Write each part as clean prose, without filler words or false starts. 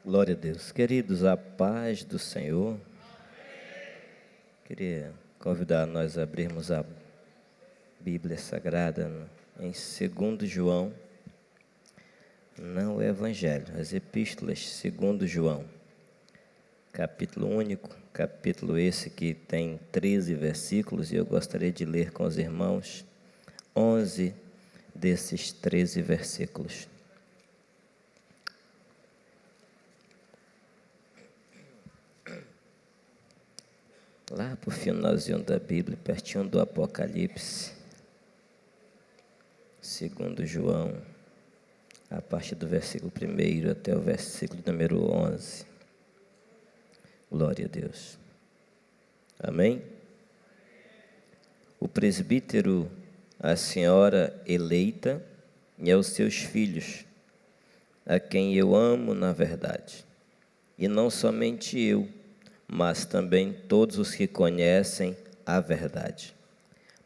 Glória a Deus. Queridos, a paz do Senhor. Queria convidar nós a abrirmos a Bíblia Sagrada em 2 João, não o Evangelho, as Epístolas, 2 João, capítulo único, capítulo esse que tem 13 versículos, e eu gostaria de ler com os irmãos 11 desses 13 versículos. Lá para o finalzinho da Bíblia, pertinho do Apocalipse, 2 João, a partir do versículo 1 até o versículo número 11. Glória a Deus. Amém? O presbítero, a senhora eleita e aos seus filhos, a quem eu amo na verdade, e não somente eu, mas também todos os que conhecem a verdade,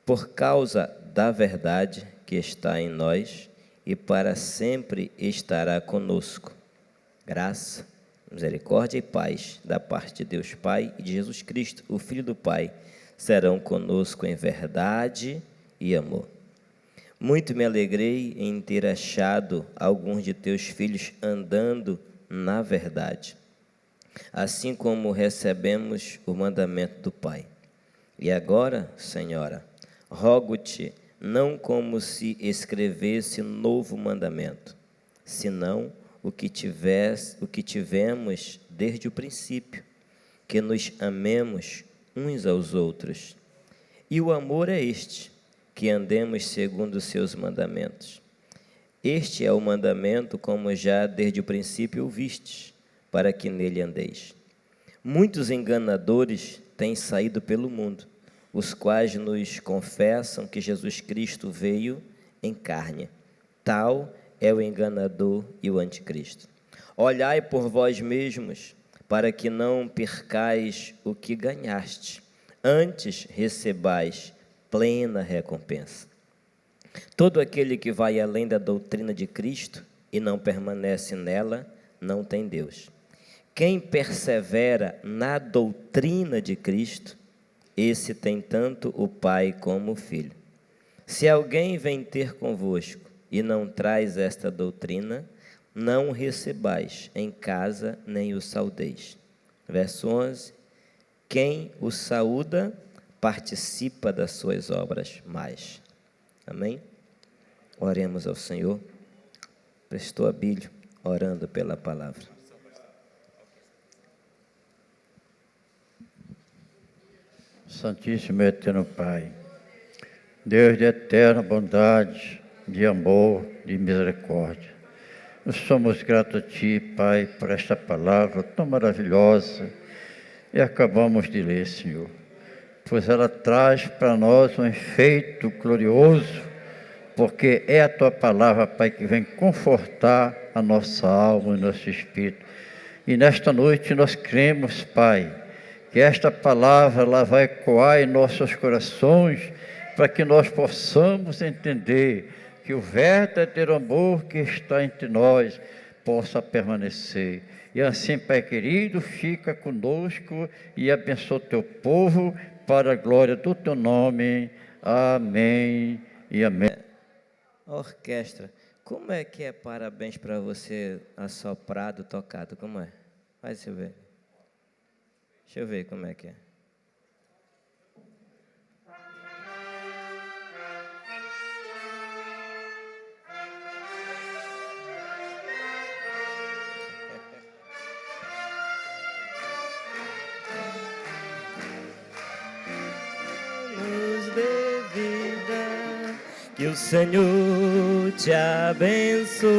por causa da verdade que está em nós e para sempre estará conosco. Graça, misericórdia e paz da parte de Deus Pai e de Jesus Cristo, o Filho do Pai, serão conosco em verdade e amor. Muito me alegrei em ter achado alguns de teus filhos andando na verdade, assim como recebemos o mandamento do Pai. E agora, Senhora, rogo-te, não como se escrevesse novo mandamento, senão o que tivemos desde o princípio, que nos amemos uns aos outros. E o amor é este, que andemos segundo os seus mandamentos. Este é o mandamento, como já desde o princípio ouvistes, para que nele andeis. Muitos enganadores têm saído pelo mundo, os quais nos confessam que Jesus Cristo veio em carne. Tal é o enganador e o anticristo. Olhai por vós mesmos, para que não percais o que ganhaste, antes recebais plena recompensa. Todo aquele que vai além da doutrina de Cristo e não permanece nela, não tem Deus. Quem persevera na doutrina de Cristo, esse tem tanto o Pai como o Filho. Se alguém vem ter convosco e não traz esta doutrina, não o recebais em casa nem o saudeis. Verso 11. Quem o saúda, participa das suas obras mais. Amém? Oremos ao Senhor. Prestou Abílio, orando pela palavra. Santíssimo e eterno Pai, Deus de eterna bondade, de amor, de misericórdia, nós somos gratos a Ti, Pai, por esta palavra tão maravilhosa e acabamos de ler, Senhor, pois ela traz para nós um efeito glorioso, porque é a Tua palavra, Pai, que vem confortar a nossa alma e nosso espírito. E nesta noite nós cremos, Pai, que esta palavra ela vai ecoar em nossos corações, para que nós possamos entender que o verdadeiro amor que está entre nós possa permanecer. E assim, Pai querido, fica conosco e abençoa o Teu povo para a glória do Teu nome. Amém e amém. Orquestra, como é que é parabéns para você assoprado, tocado? Como é? Faz eu ver. Deixa eu ver como é que é. Nos dê vida, que o Senhor te abençoe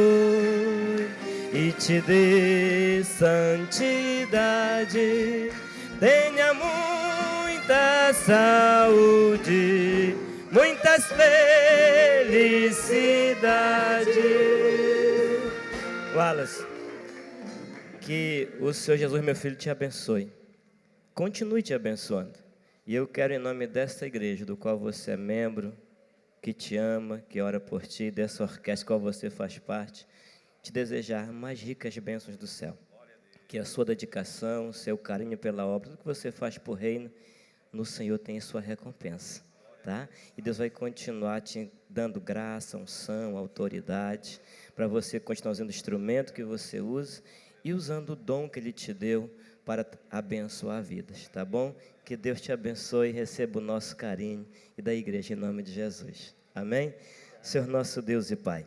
e te dê santidade. Tenha muita saúde, muitas felicidades. Wallace, que o Senhor Jesus, meu filho, te abençoe. Continue te abençoando. E eu quero, em nome desta igreja, do qual você é membro, que te ama, que ora por ti, dessa orquestra qual você faz parte, te desejar mais ricas bênçãos do céu. que a sua dedicação, seu carinho pela obra, tudo que você faz por reino, no Senhor tem sua recompensa, tá? E Deus vai continuar te dando graça, unção, autoridade, para você continuar usando o instrumento que você usa e usando o dom que Ele te deu para abençoar vidas, tá bom? Que Deus te abençoe e receba o nosso carinho e da igreja em nome de Jesus. Amém? Senhor nosso Deus e Pai,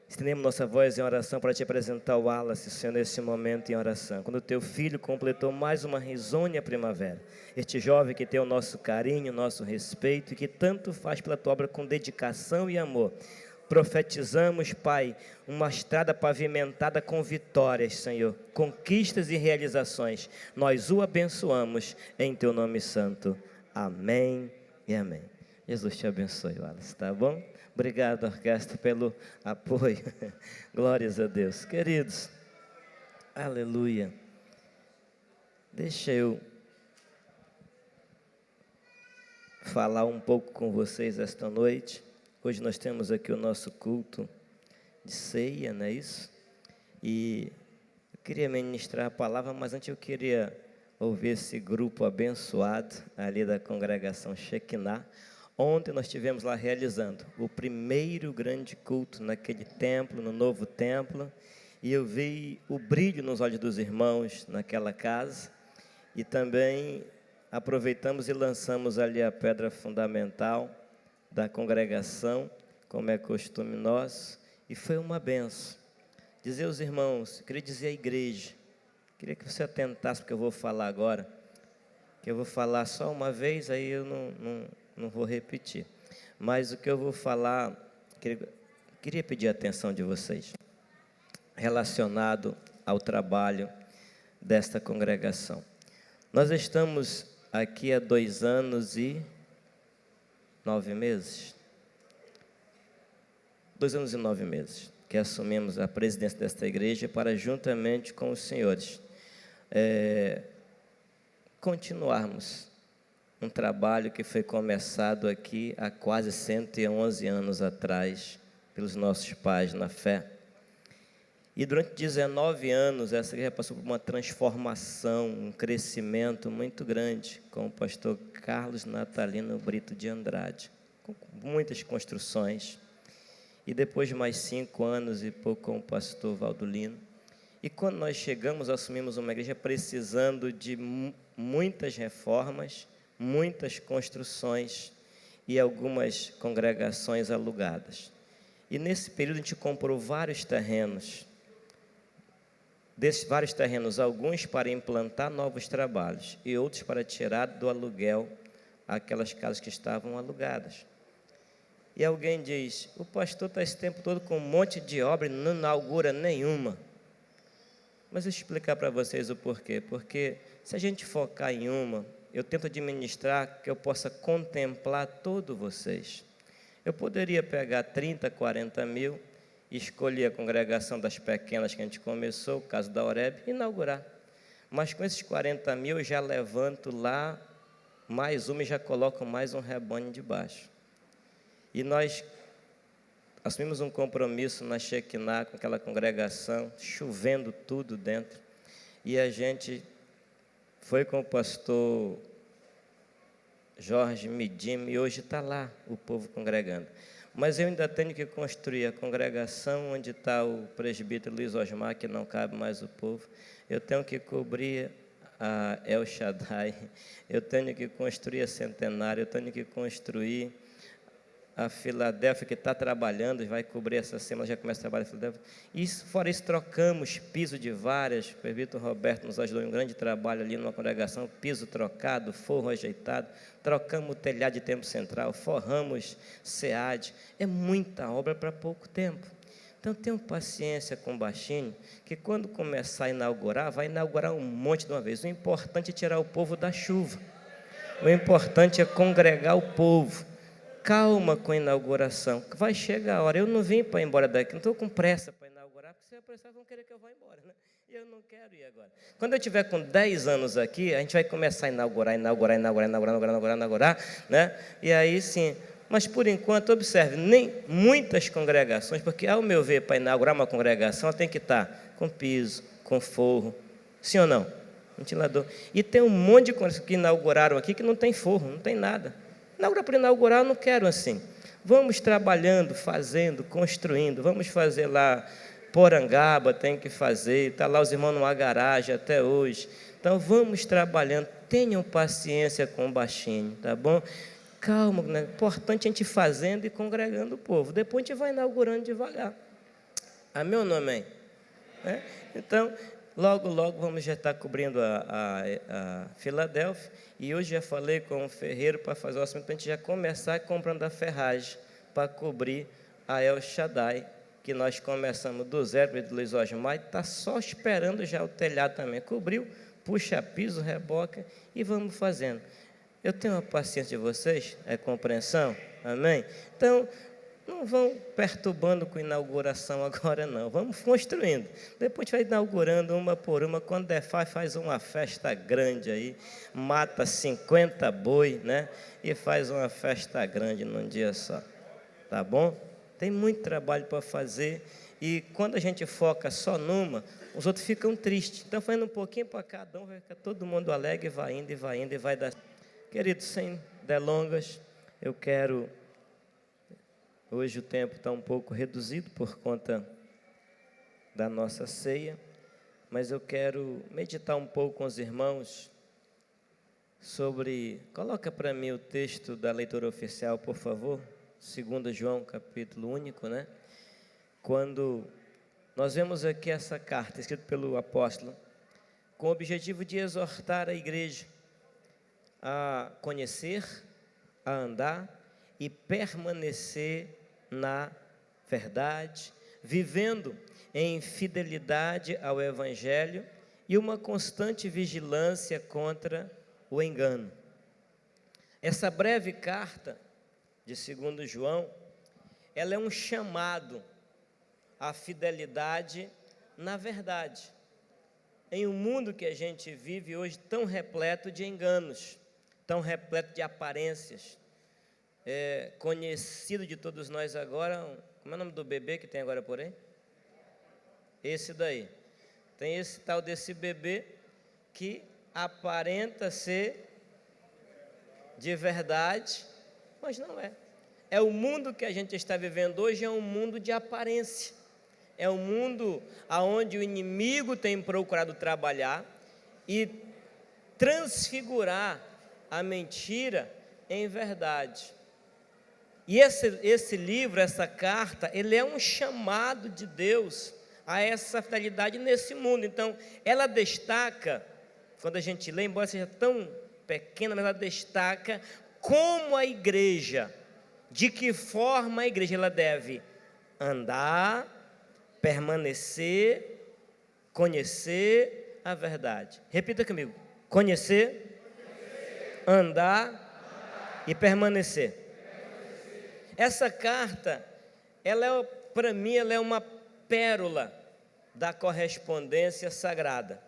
estendemos nossa voz em oração para te apresentar o Wallace, Senhor, nesse momento em oração. Quando o teu filho completou mais uma risonha primavera, este jovem que tem o nosso carinho, o nosso respeito e que tanto faz pela tua obra com dedicação e amor, profetizamos, Pai, uma estrada pavimentada com vitórias, Senhor, conquistas e realizações. Nós o abençoamos em teu nome santo. Amém e amém. Jesus te abençoe, Wallace, tá bom? Obrigado, orquestra, pelo apoio. Glórias a Deus. Queridos, aleluia. Deixa eu falar um pouco com vocês esta noite. Hoje nós temos aqui o nosso culto de ceia, não é isso? E eu queria ministrar a palavra, mas antes eu queria ouvir esse grupo abençoado ali da congregação Shekinah. Ontem nós estivemos lá realizando o primeiro grande culto naquele templo, no novo templo, e eu vi o brilho nos olhos dos irmãos naquela casa, e também aproveitamos e lançamos ali a pedra fundamental da congregação, como é costume nosso, e foi uma benção. Dizer aos irmãos, queria dizer à igreja, queria que você atentasse porque eu vou falar agora, que eu vou falar só uma vez, aí eu não vou repetir. Mas o que eu vou falar, queria pedir a atenção de vocês, relacionado ao trabalho desta congregação. Nós estamos aqui há 2 anos e 9 meses. 2 anos e 9 meses que assumimos a presidência desta igreja para, juntamente com os senhores, continuarmos um trabalho que foi começado aqui há quase 111 anos atrás, pelos nossos pais na fé. E durante 19 anos, essa igreja passou por uma transformação, um crescimento muito grande, com o pastor Carlos Natalino Brito de Andrade, com muitas construções. E depois de mais 5 anos e pouco com o pastor Valdolino. E quando nós chegamos, assumimos uma igreja precisando de muitas reformas, muitas construções e algumas congregações alugadas. E nesse período a gente comprou vários terrenos. Desses vários terrenos, alguns para implantar novos trabalhos e outros para tirar do aluguel aquelas casas que estavam alugadas. E alguém diz, o pastor está esse tempo todo com um monte de obra e não inaugura nenhuma. Mas eu vou explicar para vocês o porquê. Porque se a gente focar em uma, eu tento administrar que eu possa contemplar todos vocês. Eu poderia pegar 30, 40 mil, escolher a congregação das pequenas que a gente começou, o caso da Oreb, e inaugurar. Mas com esses 40 mil eu já levanto lá mais uma e já coloco mais um rebanho de baixo. E nós assumimos um compromisso na Shekinah com aquela congregação, chovendo tudo dentro. E a gente foi com o pastor Jorge Midim e hoje está lá o povo congregando. Mas eu ainda tenho que construir a congregação onde está o presbítero Luiz Osmar, que não cabe mais o povo. Eu tenho que cobrir a El Shaddai, eu tenho que construir a Centenário, eu tenho que construir a Filadélfia, que está trabalhando, vai cobrir essa semana, já começa a trabalhar em Filadélfia. Isso, fora isso, trocamos piso de várias, o presbítero Roberto nos ajudou em um grande trabalho ali numa congregação, piso trocado, forro ajeitado, trocamos o telhado de tempo central, forramos SEAD, é muita obra para pouco tempo. Então tenham paciência com o baixinho, que quando começar a inaugurar, vai inaugurar um monte de uma vez. O importante é tirar o povo da chuva, o importante é congregar o povo. Calma com a inauguração, vai chegar a hora. Eu não vim para ir embora daqui, não estou com pressa para inaugurar, porque se eu apressar vão querer que eu vá embora, né? E eu não quero ir agora. Quando eu estiver com 10 anos aqui, a gente vai começar a inaugurar, né? E aí sim, mas por enquanto, observe, nem muitas congregações, porque ao meu ver, para inaugurar uma congregação, ela tem que estar com piso, com forro, Sim ou não? Ventilador. E tem um monte de coisas que inauguraram aqui que não tem forro, não tem nada. Inaugurar por inaugurar, eu não quero assim. Vamos trabalhando, fazendo, construindo. Vamos fazer lá, Porangaba tem que fazer, está lá os irmãos numa garagem até hoje. Então vamos trabalhando, tenham paciência com o baixinho, tá bom? Calma, né? Importante a gente fazendo e congregando o povo. Depois a gente vai inaugurando devagar. Amém ou não amém? É? Então, logo vamos já estar cobrindo a Filadélfia. E hoje já falei com o ferreiro para fazer o orçamento, para a gente já começar comprando a ferragem para cobrir a El Shaddai, que nós começamos do zero, do Luiz Osmar, e está só esperando já o telhado também. Cobriu, puxa piso, reboca e vamos fazendo. Eu tenho a paciência de vocês, é compreensão, amém? Então, não vão perturbando com inauguração agora não, vamos construindo. Depois a gente vai inaugurando uma por uma, quando der faz uma festa grande aí, mata 50 boi, né? E faz uma festa grande num dia só, tá bom? Tem muito trabalho para fazer e quando a gente foca só numa, os outros ficam tristes. Então, fazendo um pouquinho para cada um, vai ficar todo mundo alegre, vai indo e vai dar. Queridos, sem delongas, eu quero... Hoje o tempo está um pouco reduzido por conta da nossa ceia, mas eu quero meditar um pouco com os irmãos sobre... Coloca para mim o texto da leitura oficial, por favor, 2 João, capítulo único, né? Quando nós vemos aqui essa carta, escrita pelo apóstolo, com o objetivo de exortar a igreja a conhecer, a andar e permanecer na verdade, vivendo em fidelidade ao Evangelho e uma constante vigilância contra o engano. Essa breve carta de 2 João, ela é um chamado à fidelidade na verdade. Em um mundo que a gente vive hoje tão repleto de enganos, tão repleto de aparências, conhecido de todos nós agora, como é o nome do bebê que tem agora por aí? Esse daí. Tem esse tal desse bebê que aparenta ser de verdade, mas não é. É o mundo que a gente está vivendo hoje, é um mundo de aparência. É um mundo onde o inimigo tem procurado trabalhar e transfigurar a mentira em verdade. E esse livro, essa carta, ele é um chamado de Deus a essa fidelidade nesse mundo. Então, ela destaca, quando a gente lê, embora seja tão pequena, mas ela destaca como a igreja, de que forma a igreja ela deve andar, permanecer, conhecer a verdade. Repita comigo: conhecer, andar e permanecer. Essa carta, para mim, ela é uma pérola da correspondência sagrada,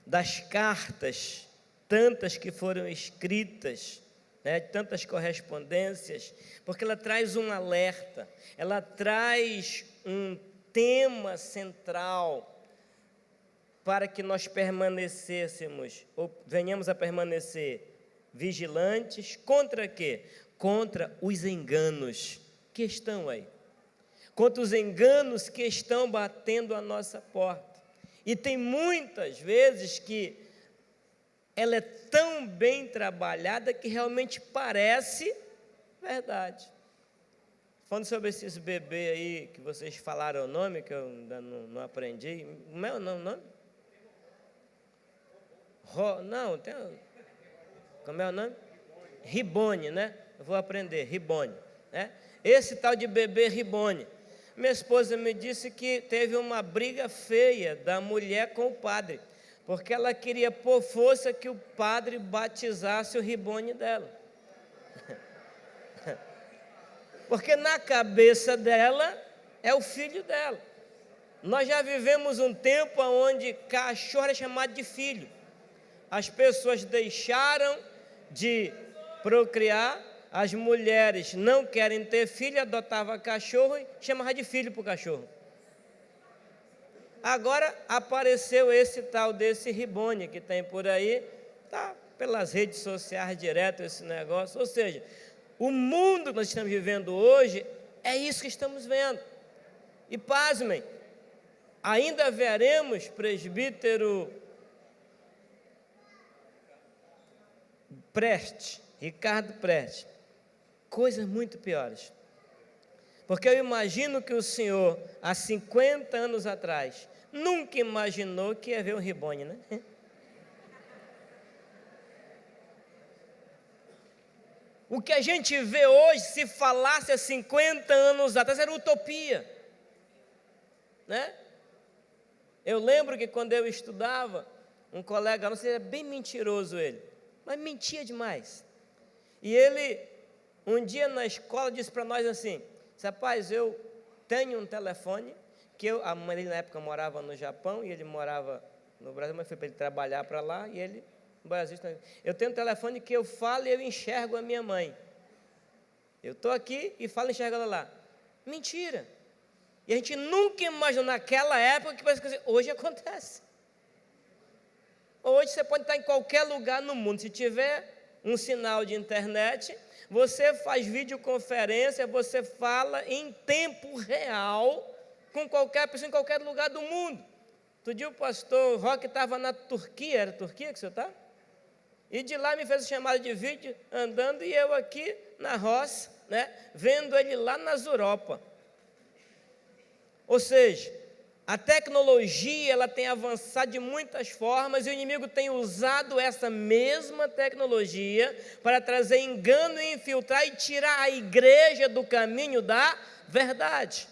das cartas, tantas que foram escritas, né, tantas correspondências, porque ela traz um alerta, ela traz um tema central para que nós permanecêssemos, ou venhamos a permanecer vigilantes, contra quê? Contra os enganos que estão aí, contra os enganos que estão batendo a nossa porta. E tem muitas vezes que ela é tão bem trabalhada que realmente parece verdade. Falando sobre esses bebês aí, que vocês falaram o nome, que eu ainda não aprendi. Como é o nome? Como é o nome? Ribone, né? Eu vou aprender, Ribone, né? Esse tal de bebê Ribone. Minha esposa me disse que teve uma briga feia da mulher com o padre, porque ela queria por força que o padre batizasse o Ribone dela. Porque na cabeça dela é o filho dela. Nós já vivemos um tempo onde cachorro é chamado de filho. As pessoas deixaram de procriar, as mulheres não querem ter filho, adotavam cachorro e chamavam de filho para o cachorro. Agora apareceu esse tal desse Ribone que tem por aí, tá pelas redes sociais direto esse negócio. Ou seja, o mundo que nós estamos vivendo hoje é isso que estamos vendo. E pasmem, ainda veremos presbítero Preste, Ricardo Preste, coisas muito piores. Porque eu imagino que o senhor, há 50 anos atrás, nunca imaginou que ia ver um Ribone, né? O que a gente vê hoje, se falasse há 50 anos atrás, era utopia, né? Eu lembro que quando eu estudava, um colega nosso, era bem mentiroso ele, mas mentia demais. E ele, um dia na escola, disse para nós assim: rapaz, eu tenho um telefone, que a mãe dele na época morava no Japão, e ele morava no Brasil, mas foi para ele trabalhar para lá, e ele, no Brasil, eu tenho um telefone que eu falo e eu enxergo a minha mãe. Eu estou aqui e falo e enxergo ela lá. Mentira! E a gente nunca imaginou naquela época que hoje acontece. Hoje você pode estar em qualquer lugar no mundo, se tiver um sinal de internet, você faz videoconferência, você fala em tempo real com qualquer pessoa em qualquer lugar do mundo. Outro dia o pastor Roque estava na Turquia, era Turquia que você está? E de lá me fez uma chamada de vídeo, andando, e eu aqui na roça, né, vendo ele lá nas Europa. Ou seja, a tecnologia ela tem avançado de muitas formas, e o inimigo tem usado essa mesma tecnologia para trazer engano e infiltrar e tirar a igreja do caminho da verdade.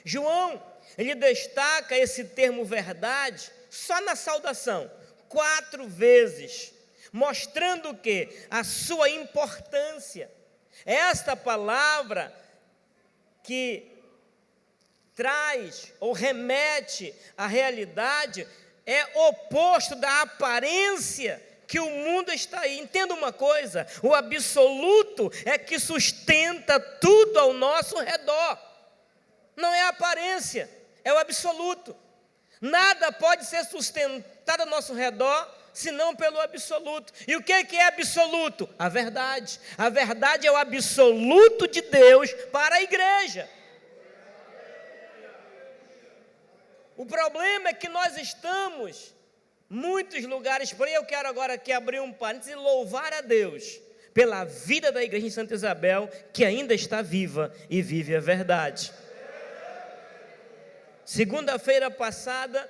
João, ele destaca esse termo verdade só na saudação, 4 vezes, mostrando o quê? A sua importância. Esta palavra que traz ou remete à realidade é oposto da aparência que o mundo está aí. Entenda uma coisa: o absoluto é que sustenta tudo ao nosso redor. Não é a aparência, é o absoluto. Nada pode ser sustentado ao nosso redor senão pelo absoluto. E o que é absoluto? A verdade. A verdade é o absoluto de Deus para a igreja. O problema é que nós estamos em muitos lugares, porém eu quero agora aqui abrir um parênteses e louvar a Deus pela vida da igreja em Santa Isabel, que ainda está viva e vive a verdade. Segunda-feira passada,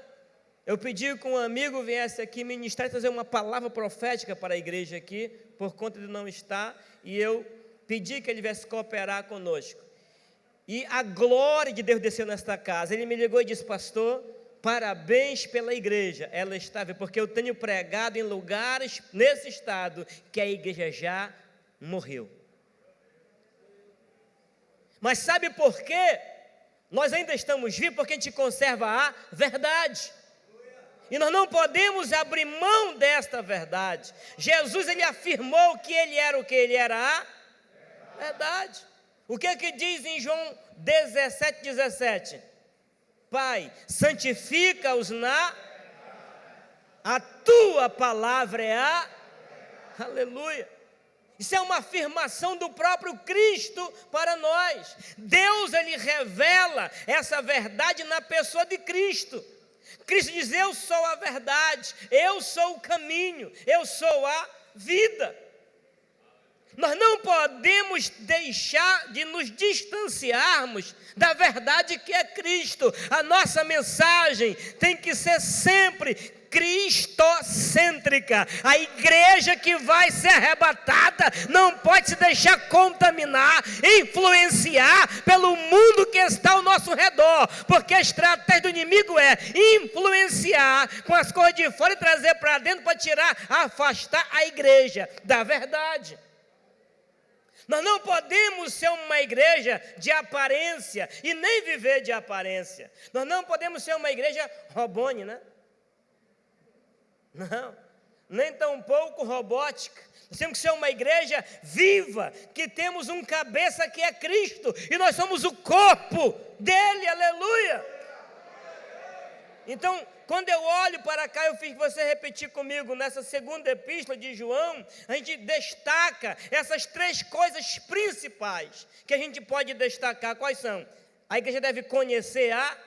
eu pedi que um amigo viesse aqui ministrar e trazer uma palavra profética para a igreja aqui, por conta de não estar, e eu pedi que ele viesse cooperar conosco. E a glória de Deus desceu nesta casa. Ele me ligou e disse: pastor, parabéns pela igreja, ela está viva, porque eu tenho pregado em lugares nesse estado que a igreja já morreu. Mas sabe por quê? Nós ainda estamos vivos porque a gente conserva a verdade. E nós não podemos abrir mão desta verdade. Jesus, ele afirmou que ele era o que? Ele era a verdade. O que é que diz em João 17:17? Pai, santifica-os a tua palavra é a aleluia. Isso é uma afirmação do próprio Cristo para nós. Deus, ele revela essa verdade na pessoa de Cristo. Cristo diz: eu sou a verdade, eu sou o caminho, eu sou a vida. Nós não podemos deixar de nos distanciarmos da verdade que é Cristo. A nossa mensagem tem que ser sempre cristocêntrica. A igreja que vai ser arrebatada não pode se deixar contaminar, influenciar pelo mundo que está ao nosso redor, porque a estratégia do inimigo é influenciar com as coisas de fora e trazer para dentro para tirar, afastar a igreja da verdade. Nós não podemos ser uma igreja de aparência e nem viver de aparência. Nós não podemos ser uma igreja robone, né? Não, nem tampouco robótica. Nós temos que ser uma igreja viva, que temos um cabeça que é Cristo, e nós somos o corpo dele, aleluia. Então, quando eu olho para cá, eu fiz você repetir comigo, nessa segunda epístola de João, a gente destaca essas 3 coisas principais que a gente pode destacar. Quais são? A igreja deve conhecer a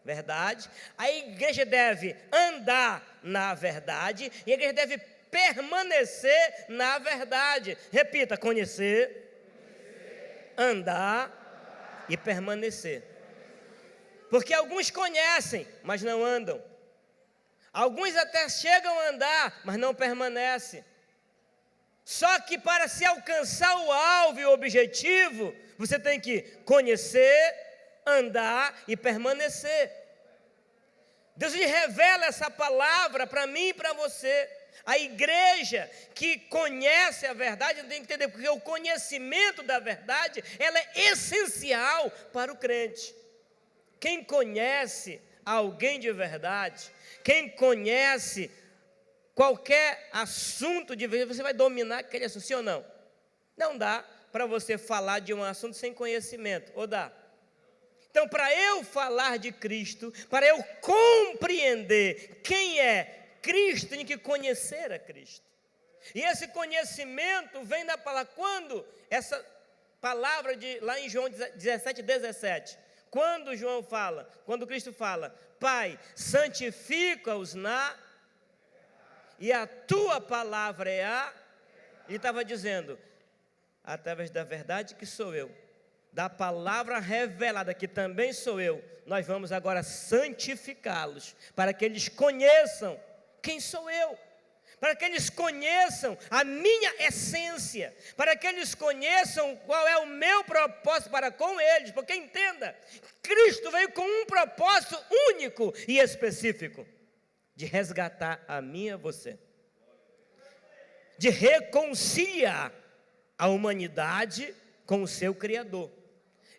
verdade, a igreja deve andar na verdade, e a igreja deve permanecer na verdade. Repita: conhecer, andar e permanecer. Porque alguns conhecem, mas não andam. Alguns até chegam a andar, mas não permanecem. Só que para se alcançar o alvo e o objetivo, você tem que conhecer, andar e permanecer. Deus lhe revela essa palavra para mim e para você. A igreja que conhece a verdade tem que entender, porque o conhecimento da verdade, ela é essencial para o crente. Quem conhece alguém de verdade, quem conhece qualquer assunto de verdade, você vai dominar aquele assunto, sim ou não? Não dá para você falar de um assunto sem conhecimento, ou dá? Então, para eu falar de Cristo, para eu compreender quem é Cristo, tem que conhecer a Cristo. E esse conhecimento vem da palavra. Quando essa palavra lá em João 17:17, quando João fala, quando Cristo fala: Pai, santifica-os e a tua palavra é a... Ele estava dizendo, através da verdade que sou eu, da palavra revelada que também sou eu, nós vamos agora santificá-los, para que eles conheçam quem sou eu, para que eles conheçam a minha essência, para que eles conheçam qual é o meu propósito para com eles, porque entenda, Cristo veio com um propósito único e específico, de resgatar a mim e a você, de reconciliar a humanidade com o seu Criador.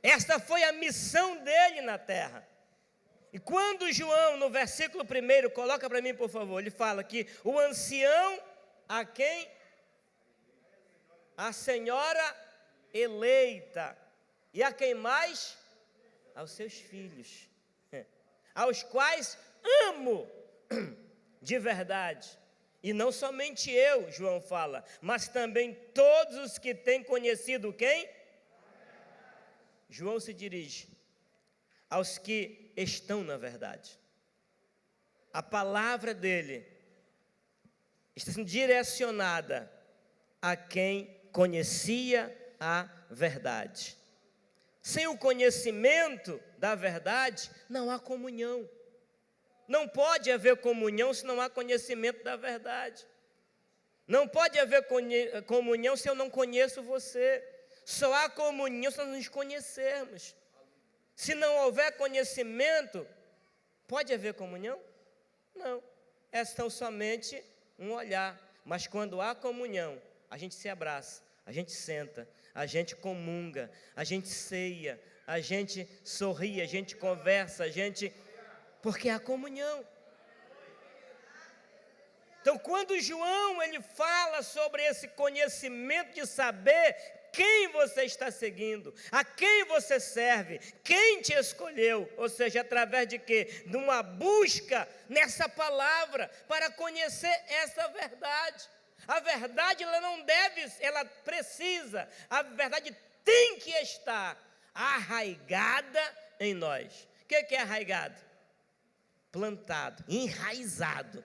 Esta foi a missão dele na terra. E quando João, no versículo 1, coloca para mim, por favor, ele fala que o ancião, a quem? A senhora eleita. E a quem mais? Aos seus filhos, aos quais amo de verdade. E não somente eu, João fala, mas também todos os que têm conhecido quem? João se dirige aos que estão na verdade. A palavra dele está sendo direcionada a quem conhecia a verdade. Sem o conhecimento da verdade, não há comunhão. Não pode haver comunhão se não há conhecimento da verdade. Não pode haver comunhão se eu não conheço você. Só há comunhão se nós nos conhecermos. Se não houver conhecimento, pode haver comunhão? Não. É tão somente um olhar. Mas quando há comunhão, a gente se abraça, a gente senta, a gente comunga, a gente ceia, a gente sorri, a gente conversa, porque há comunhão. Então, quando João ele fala sobre esse conhecimento de saber quem você está seguindo, a quem você serve, quem te escolheu, ou seja, através de quê? De uma busca nessa palavra para conhecer essa verdade. A verdade ela precisa, a verdade tem que estar arraigada em nós. O que é arraigado? Plantado, enraizado.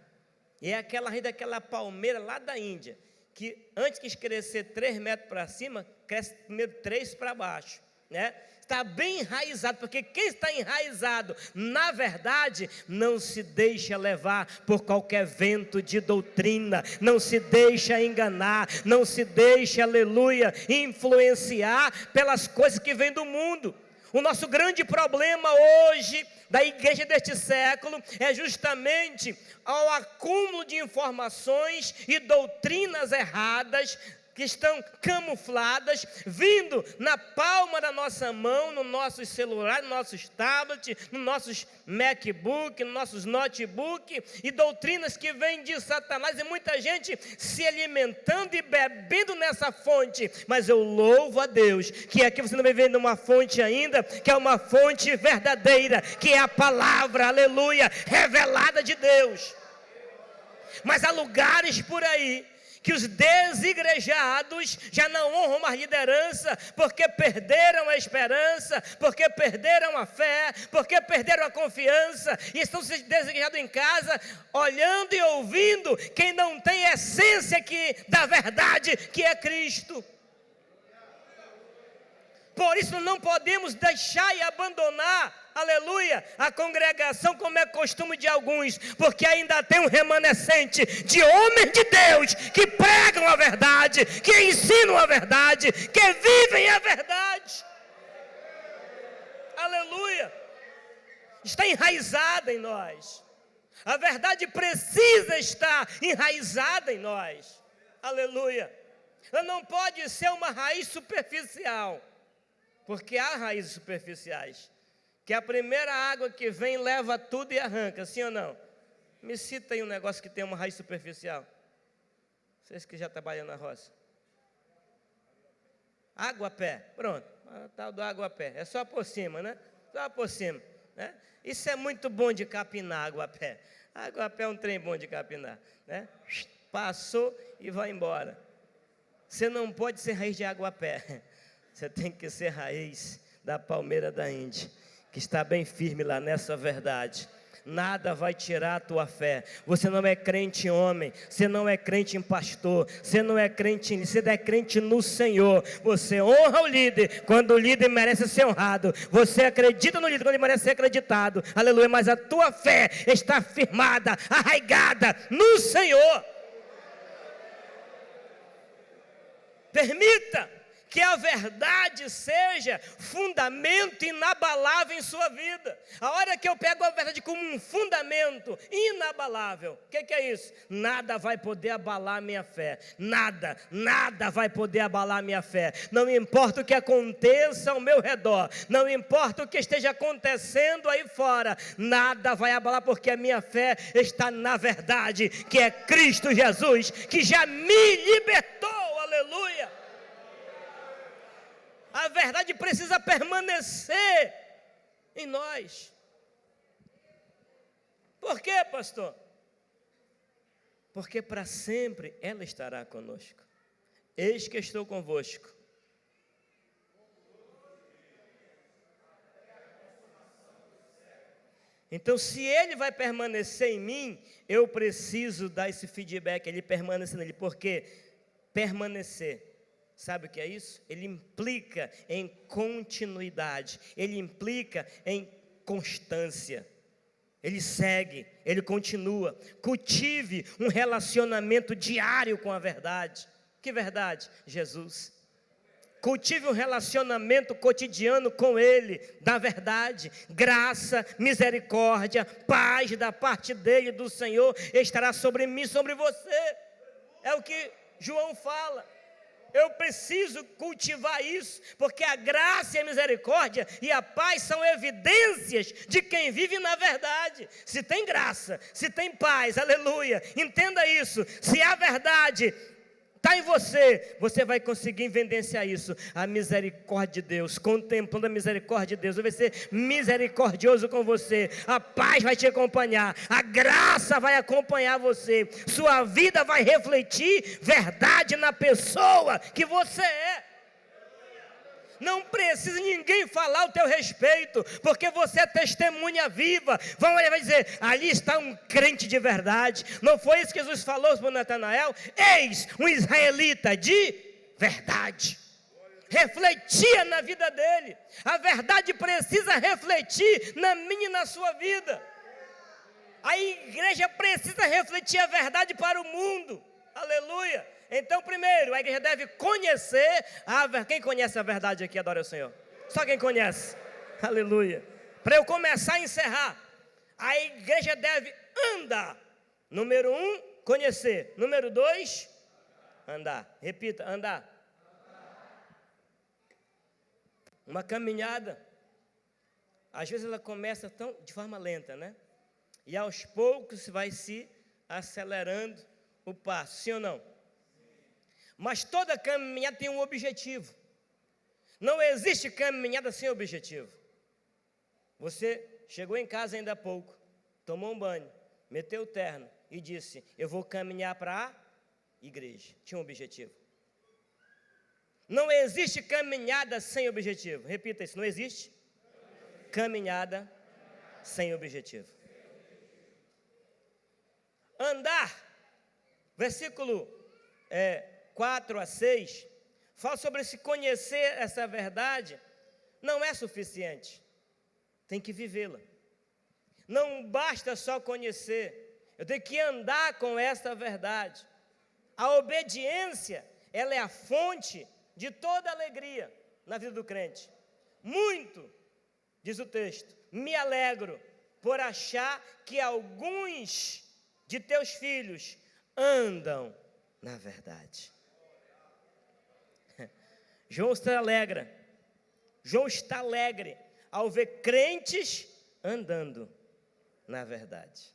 E é aquela raiz daquela palmeira lá da Índia, que antes que crescer 3 metros para cima, cresce primeiro 3 para baixo, né? Está bem enraizado, porque quem está enraizado na verdade, não se deixa levar por qualquer vento de doutrina, não se deixa enganar, não se deixa, aleluia, influenciar pelas coisas que vêm do mundo. O nosso grande problema hoje, da igreja deste século, é justamente ao acúmulo de informações e doutrinas erradas que estão camufladas, vindo na palma da nossa mão, no nossos celulares, no nossos tablets, nos nossos MacBook, nos nossos notebook, e doutrinas que vêm de Satanás, e muita gente se alimentando e bebendo nessa fonte. Mas eu louvo a Deus, que aqui você não vai vendo uma fonte ainda, que é uma fonte verdadeira, que é a palavra, aleluia, revelada de Deus. Mas há lugares por aí que os desigrejados já não honram mais liderança, porque perderam a esperança, porque perderam a fé, porque perderam a confiança, e estão se desigrejados em casa, olhando e ouvindo quem não tem essência da verdade, que é Cristo. Por isso não podemos deixar e abandonar, aleluia, a congregação como é costume de alguns, porque ainda tem um remanescente de homens de Deus que pregam a verdade, que ensinam a verdade, que vivem a verdade. Aleluia. Está enraizada em nós. A verdade precisa estar enraizada em nós. Aleluia. Ela não pode ser uma raiz superficial. Porque há raízes superficiais, que a primeira água que vem leva tudo e arranca, sim ou não? Me cita aí um negócio que tem uma raiz superficial. Vocês que já trabalham na roça. Água-pé, pronto, o tal do água-pé, é só por cima, né? Só por cima, né? Isso é muito bom de capinar, água-pé. Água-pé é um trem bom de capinar, né? Passou e vai embora. Você não pode ser raiz de água-pé. Você tem que ser raiz da palmeira da Índia, que está bem firme lá nessa verdade. Nada vai tirar a tua fé. Você não é crente em homem, você não é crente em pastor, você não é crente você é crente no Senhor. Você honra o líder quando o líder merece ser honrado. Você acredita no líder quando ele merece ser acreditado. Aleluia, mas a tua fé está firmada, arraigada no Senhor. Permita que a verdade seja fundamento inabalável em sua vida. A hora que eu pego a verdade como um fundamento inabalável, o que é isso? Nada vai poder abalar a minha fé. Nada vai poder abalar a minha fé. Não importa o que aconteça ao meu redor, não importa o que esteja acontecendo aí fora, nada vai abalar, porque a minha fé está na verdade, que é Cristo Jesus, que já me libertou, aleluia. A verdade precisa permanecer em nós. Por quê, pastor? Porque para sempre ela estará conosco. Eis que estou convosco. Então, se ele vai permanecer em mim, eu preciso dar esse feedback, ele permanecer nele. Por quê? Permanecer. Sabe o que é isso? Ele implica em continuidade, ele implica em constância. Ele segue, ele continua. Cultive um relacionamento diário com a verdade. Que verdade? Jesus. Cultive um relacionamento cotidiano com Ele, da verdade. Graça, misericórdia, paz da parte dEle, do Senhor, estará sobre mim, sobre você. É o que João fala. Eu preciso cultivar isso, porque a graça e a misericórdia e a paz são evidências de quem vive na verdade. Se tem graça, se tem paz, aleluia, entenda isso. Se a verdade está em você, você vai conseguir evidenciar isso. A misericórdia de Deus, contemplando a misericórdia de Deus, vai ser misericordioso com você. A paz vai te acompanhar, a graça vai acompanhar você. Sua vida vai refletir verdade na pessoa que você é. Não precisa ninguém falar o teu respeito, porque você é testemunha viva. Vai dizer, ali está um crente de verdade. Não foi isso que Jesus falou para Natanael? Eis um israelita de verdade. Refletia na vida dele. A verdade precisa refletir na minha e na sua vida. A igreja precisa refletir a verdade para o mundo. Aleluia. Então, primeiro, a igreja deve conhecer a verdade. Quem conhece a verdade aqui, adora o Senhor? Só quem conhece. Aleluia. Para eu começar a encerrar, a igreja deve andar. Número 1, conhecer. Número 2, Andar. Repita, andar. Uma caminhada, às vezes ela começa de forma lenta, né? E aos poucos vai se acelerando o passo, sim ou não? Mas toda caminhada tem um objetivo. Não existe caminhada sem objetivo. Você chegou em casa ainda há pouco, tomou um banho, meteu o terno e disse: eu vou caminhar para a igreja. Tinha um objetivo. Não existe caminhada sem objetivo. Repita isso, não existe caminhada sem objetivo. Andar, versículo 4 a 6, fala sobre se conhecer essa verdade, não é suficiente, tem que vivê-la. Não basta só conhecer, eu tenho que andar com essa verdade. A obediência, ela é a fonte de toda alegria na vida do crente. Muito, diz o texto, me alegro por achar que alguns de teus filhos andam na verdade. João está alegre ao ver crentes andando na verdade.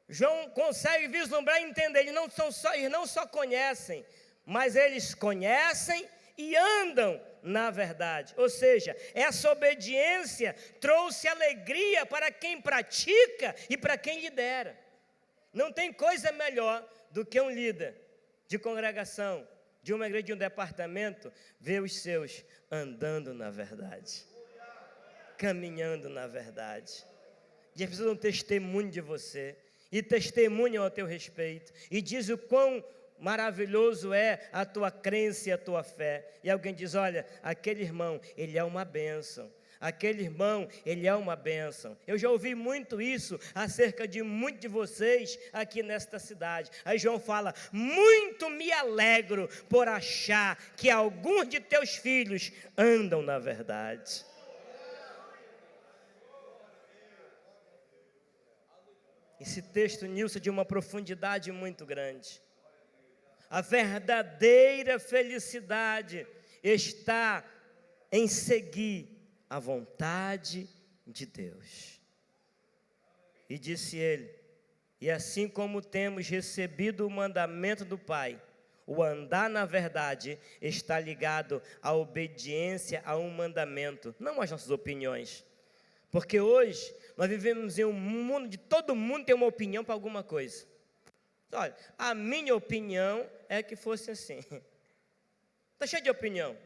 João consegue vislumbrar e entender, eles não só conhecem, mas eles conhecem e andam na verdade. Ou seja, essa obediência trouxe alegria para quem pratica e para quem lidera. Não tem coisa melhor do que um líder de congregação, de uma igreja, de um departamento, ver os seus andando na verdade, caminhando na verdade. E eles precisam de um testemunho de você, e testemunham ao teu respeito, e diz o quão maravilhoso é a tua crença e a tua fé. E alguém diz: olha, aquele irmão, ele é uma bênção. Aquele irmão, ele é uma bênção. Eu já ouvi muito isso acerca de muitos de vocês aqui nesta cidade. Aí João fala: muito me alegro por achar que alguns de teus filhos andam na verdade. Esse texto, Nilson, é de uma profundidade muito grande. A verdadeira felicidade está em seguir a vontade de Deus. E disse ele: e assim como temos recebido o mandamento do Pai, o andar na verdade está ligado à obediência a um mandamento, não às nossas opiniões. Porque hoje nós vivemos em um mundo de todo mundo tem uma opinião para alguma coisa. Olha, a minha opinião é que fosse assim. Está cheio de opinião.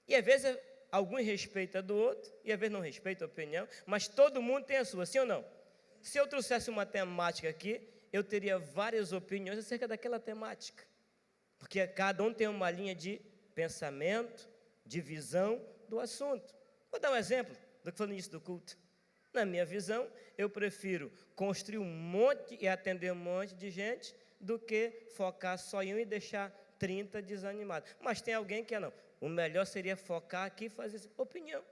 E às vezes alguns respeitam do outro, e às vezes não respeitam a opinião, mas todo mundo tem a sua, sim ou não? Se eu trouxesse uma temática aqui, eu teria várias opiniões acerca daquela temática. Porque cada um tem uma linha de pensamento, de visão do assunto. Vou dar um exemplo do que foi no início do culto. Na minha visão, eu prefiro construir um monte e atender um monte de gente do que focar só em um e deixar 30 desanimados. Mas tem alguém que não. O melhor seria focar aqui e fazer opinião.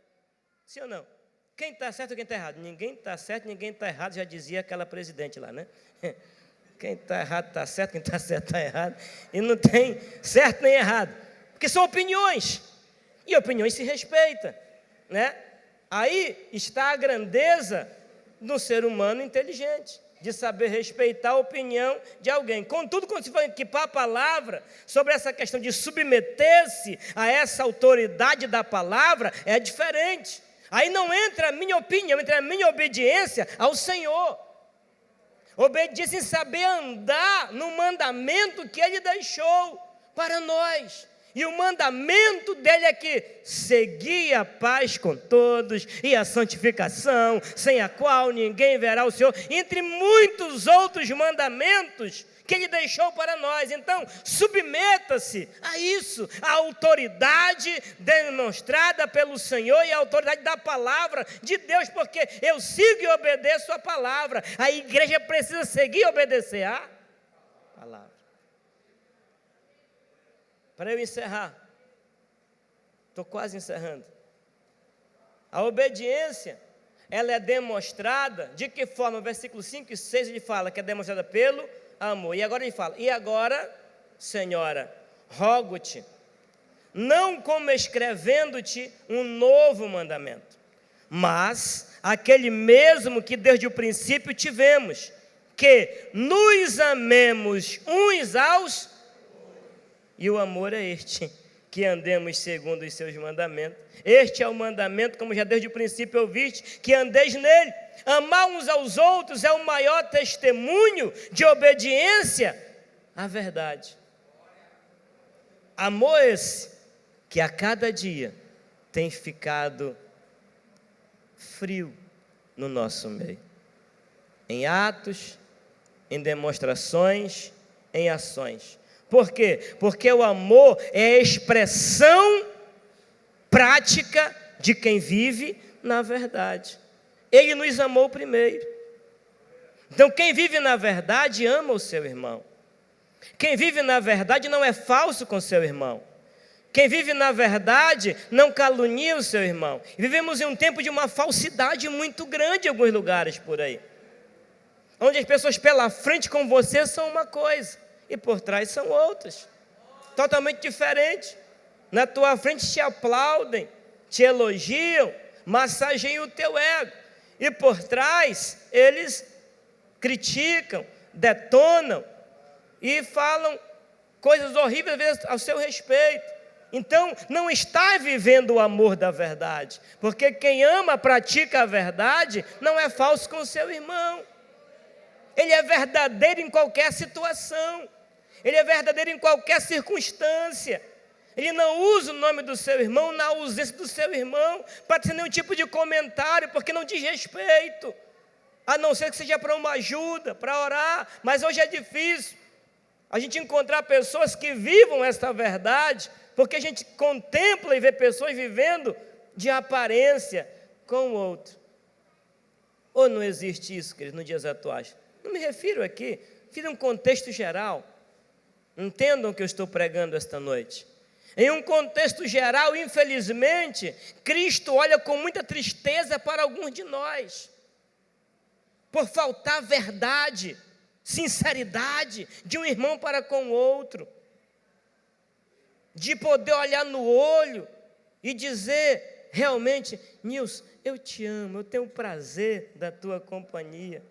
Sim ou não? Quem está certo e quem está errado? Ninguém está certo, ninguém está errado, já dizia aquela presidente lá, né? Quem está errado está certo, quem está certo está errado. E não tem certo nem errado. Porque são opiniões. E opiniões se respeitam, né? Aí está a grandeza do ser humano inteligente, de saber respeitar a opinião de alguém. Contudo, quando se fala aqui para a palavra, sobre essa questão de submeter-se a essa autoridade da palavra, é diferente. Aí não entra a minha opinião, entra a minha obediência ao Senhor. Obediência em saber andar no mandamento que Ele deixou para nós. E o mandamento dele é que segui a paz com todos e a santificação, sem a qual ninguém verá o Senhor, entre muitos outros mandamentos que ele deixou para nós. Então, submeta-se a isso, a autoridade demonstrada pelo Senhor e a autoridade da palavra de Deus, porque eu sigo e obedeço a palavra. A igreja precisa seguir e obedecer a palavra. Para eu encerrar, estou quase encerrando. A obediência, ela é demonstrada, de que forma? Versículo 5 e 6 ele fala que é demonstrada pelo amor. E agora ele fala, e agora, Senhora, rogo-te, não como escrevendo-te um novo mandamento, mas aquele mesmo que desde o princípio tivemos, que nos amemos uns aos... E o amor é este, que andemos segundo os seus mandamentos. Este é o mandamento, como já desde o princípio ouviste, que andeis nele. Amar uns aos outros é o maior testemunho de obediência à verdade. Amor esse que a cada dia tem ficado frio no nosso meio. Em atos, em demonstrações, em ações. Por quê? Porque o amor é a expressão prática de quem vive na verdade. Ele nos amou primeiro. Então, quem vive na verdade ama o seu irmão. Quem vive na verdade não é falso com seu irmão. Quem vive na verdade não calunia o seu irmão. Vivemos em um tempo de uma falsidade muito grande em alguns lugares por aí, onde as pessoas pela frente com você são uma coisa e por trás são outras, totalmente diferentes. Na tua frente te aplaudem, te elogiam, massageiam o teu ego, e por trás eles criticam, detonam e falam coisas horríveis às vezes ao seu respeito. Então, não está vivendo o amor da verdade, porque quem ama, pratica a verdade, não é falso com o seu irmão. Ele é verdadeiro em qualquer situação, ele é verdadeiro em qualquer circunstância. Ele não usa o nome do seu irmão na ausência do seu irmão, para ter nenhum tipo de comentário, porque não diz respeito, a não ser que seja para uma ajuda, para orar. Mas hoje é difícil a gente encontrar pessoas que vivam esta verdade, porque a gente contempla e vê pessoas vivendo de aparência com o outro. Ou não existe isso, queridos, nos dias atuais? Não me refiro aqui, fiz um contexto geral. Entendam o que eu estou pregando esta noite. Em um contexto geral, infelizmente, Cristo olha com muita tristeza para alguns de nós, por faltar verdade, sinceridade de um irmão para com o outro, de poder olhar no olho e dizer realmente: Nilson, eu te amo, eu tenho prazer da tua companhia.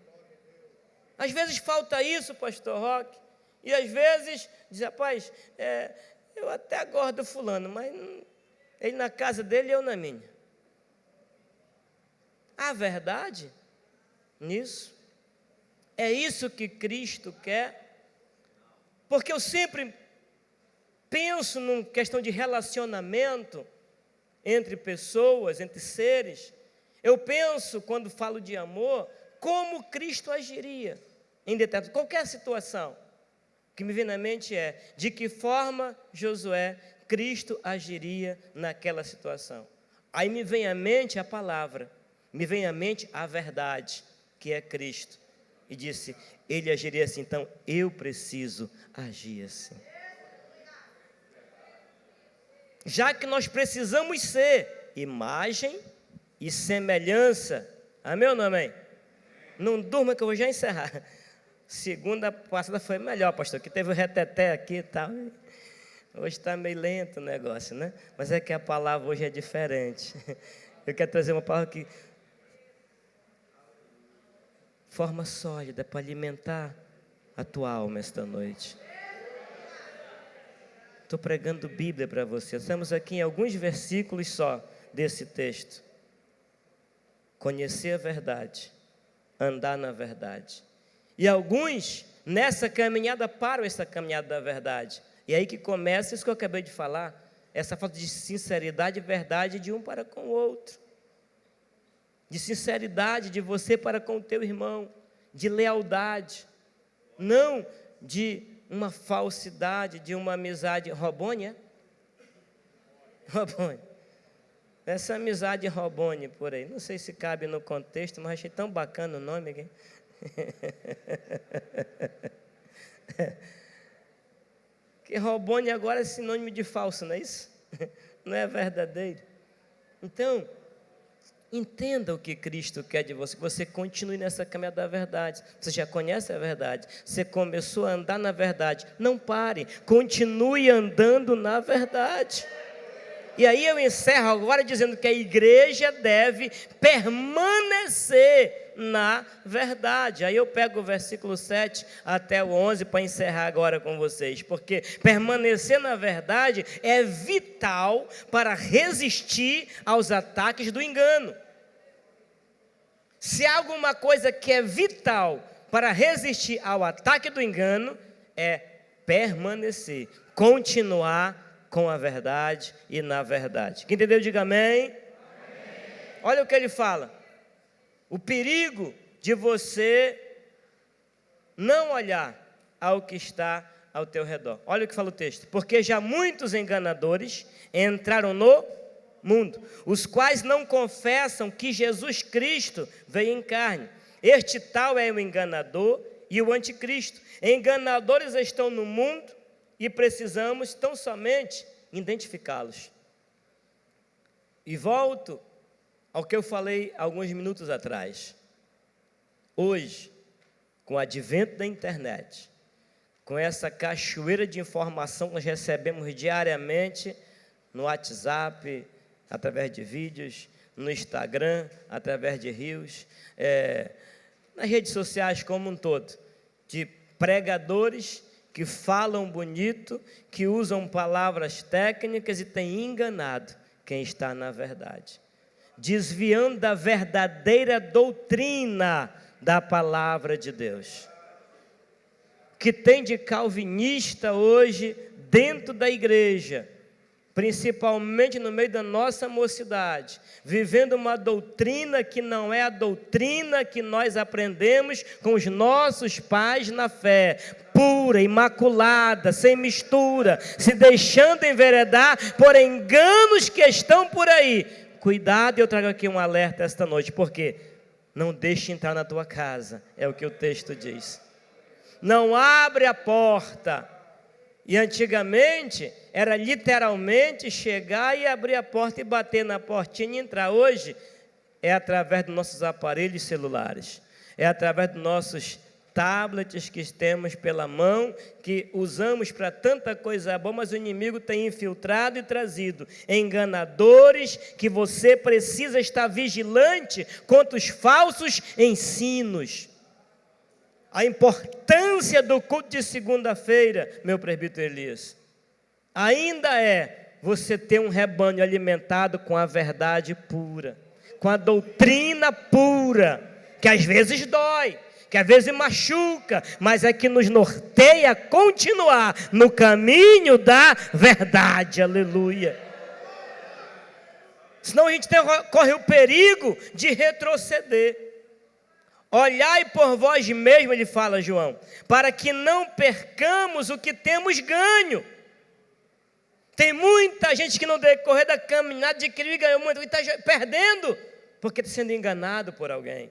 Às vezes falta isso, pastor Roque, e às vezes diz: rapaz, eu até gosto do fulano, mas ele na casa dele e eu na minha. A verdade nisso, é isso que Cristo quer, porque eu sempre penso numa questão de relacionamento entre pessoas, entre seres. Eu penso, quando falo de amor, como Cristo agiria em determinada, qualquer situação. O que me vem na mente é, de que forma Josué, Cristo agiria naquela situação. Aí me vem à mente a palavra, me vem à mente a verdade, que é Cristo. E disse, ele agiria assim, então eu preciso agir assim. Já que nós precisamos ser imagem e semelhança. Amém ou não amém? Não durma que eu vou já encerrar. Segunda passada foi melhor, pastor, que teve o reteté aqui e tal. Hoje está meio lento o negócio, né? Mas é que a palavra hoje é diferente. Eu quero trazer uma palavra que... forma sólida para alimentar a tua alma esta noite. Estou pregando Bíblia para você. Estamos aqui em alguns versículos só desse texto. Conhecer a verdade, andar na verdade. E alguns nessa caminhada param essa caminhada da verdade. E aí que começa isso que eu acabei de falar, essa falta de sinceridade e verdade de um para com o outro. De sinceridade de você para com o teu irmão, de lealdade, não de uma falsidade, de uma amizade robônia. Robônia. Essa amizade robônia por aí, não sei se cabe no contexto, mas achei tão bacana o nome aqui. Que robônia agora é sinônimo de falso, não é isso? Não é verdadeiro. Então, Entenda o que Cristo quer de você, que você continue nessa caminhada da verdade. Você já conhece a verdade, você começou a andar na verdade. Não pare, continue andando na verdade. E aí eu encerro agora dizendo que a igreja deve permanecer na verdade. Aí eu pego o versículo 7 até o 11 para encerrar agora com vocês, porque permanecer na verdade é vital para resistir aos ataques do engano. Se há alguma coisa que é vital para resistir ao ataque do engano, é permanecer, continuar com a verdade e na verdade. Quem entendeu, diga amém. Amém. Olha o que ele fala. O perigo de você não olhar ao que está ao teu redor. Olha o que fala o texto. Porque já muitos enganadores entraram no mundo, os quais não confessam que Jesus Cristo veio em carne. Este tal é o enganador e o anticristo. Enganadores estão no mundo e precisamos tão somente identificá-los. E volto ao que eu falei alguns minutos atrás. Hoje, com o advento da internet, com essa cachoeira de informação que nós recebemos diariamente no WhatsApp, através de vídeos, no Instagram, através de reels, nas redes sociais como um todo, de pregadores que falam bonito, que usam palavras técnicas e têm enganado quem está na verdade, desviando da verdadeira doutrina da palavra de Deus. Que tem de calvinista hoje dentro da igreja, principalmente no meio da nossa mocidade, vivendo uma doutrina que não é a doutrina que nós aprendemos com os nossos pais na fé, pura, imaculada, sem mistura, se deixando enveredar por enganos que estão por aí. Cuidado, eu trago aqui um alerta esta noite, porque não deixe entrar na tua casa, é o que o texto diz. Não abre a porta. E antigamente era literalmente chegar e abrir a porta e bater na portinha e entrar. Hoje é através dos nossos aparelhos celulares, é através dos nossos tablets que temos pela mão, que usamos para tanta coisa boa, mas o inimigo tem infiltrado e trazido enganadores que você precisa estar vigilante contra os falsos ensinos. A importância do culto de segunda-feira, meu presbítero Elias, ainda é você ter um rebanho alimentado com a verdade pura, com a doutrina pura, que às vezes dói, que às vezes machuca, mas é que nos norteia a continuar no caminho da verdade, aleluia. Senão a gente corre o perigo de retroceder. Olhai por vós mesmos, ele fala, João, para que não percamos o que temos ganho. Tem muita gente que no decorrer da caminhada adquiriu e ganhou muito, e está perdendo, porque está sendo enganado por alguém,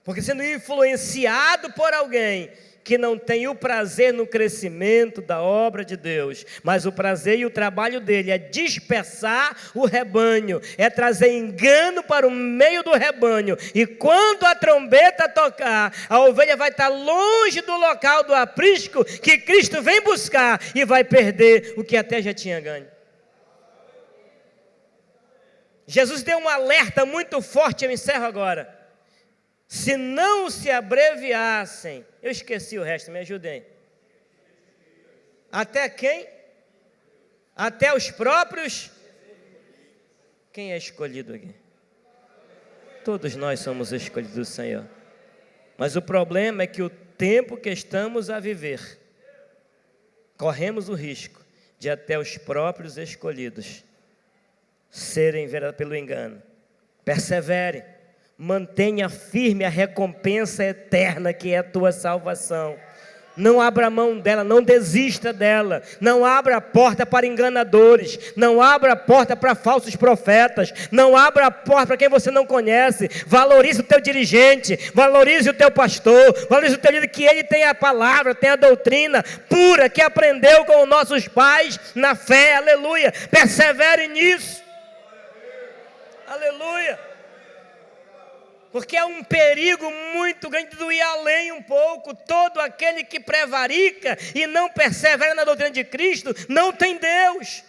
porque sendo influenciado por alguém que não tem o prazer no crescimento da obra de Deus, mas o prazer e o trabalho dele é dispersar o rebanho, é trazer engano para o meio do rebanho, e quando a trombeta tocar, a ovelha vai estar longe do local do aprisco que Cristo vem buscar, e vai perder o que até já tinha ganho. Jesus deu um alerta muito forte, eu encerro agora. Se não se abreviassem, eu esqueci o resto, me ajudem. Até quem? Até os próprios. Quem é escolhido aqui? Todos nós somos escolhidos do Senhor. Mas o problema é que o tempo que estamos a viver, corremos o risco de até os próprios escolhidos serem envenenados pelo engano. Persevere. Mantenha firme a recompensa eterna que é a tua salvação. Não abra mão dela, não desista dela. Não abra a porta para enganadores. Não abra a porta para falsos profetas. Não abra a porta para quem você não conhece. Valorize o teu dirigente. Valorize o teu pastor. Valorize o teu líder, que ele tem a palavra, tem a doutrina pura que aprendeu com os nossos pais na fé. Aleluia. Persevere nisso. Aleluia. Porque é um perigo muito grande do ir além um pouco. Todo aquele que prevarica e não persevera na doutrina de Cristo, não tem Deus.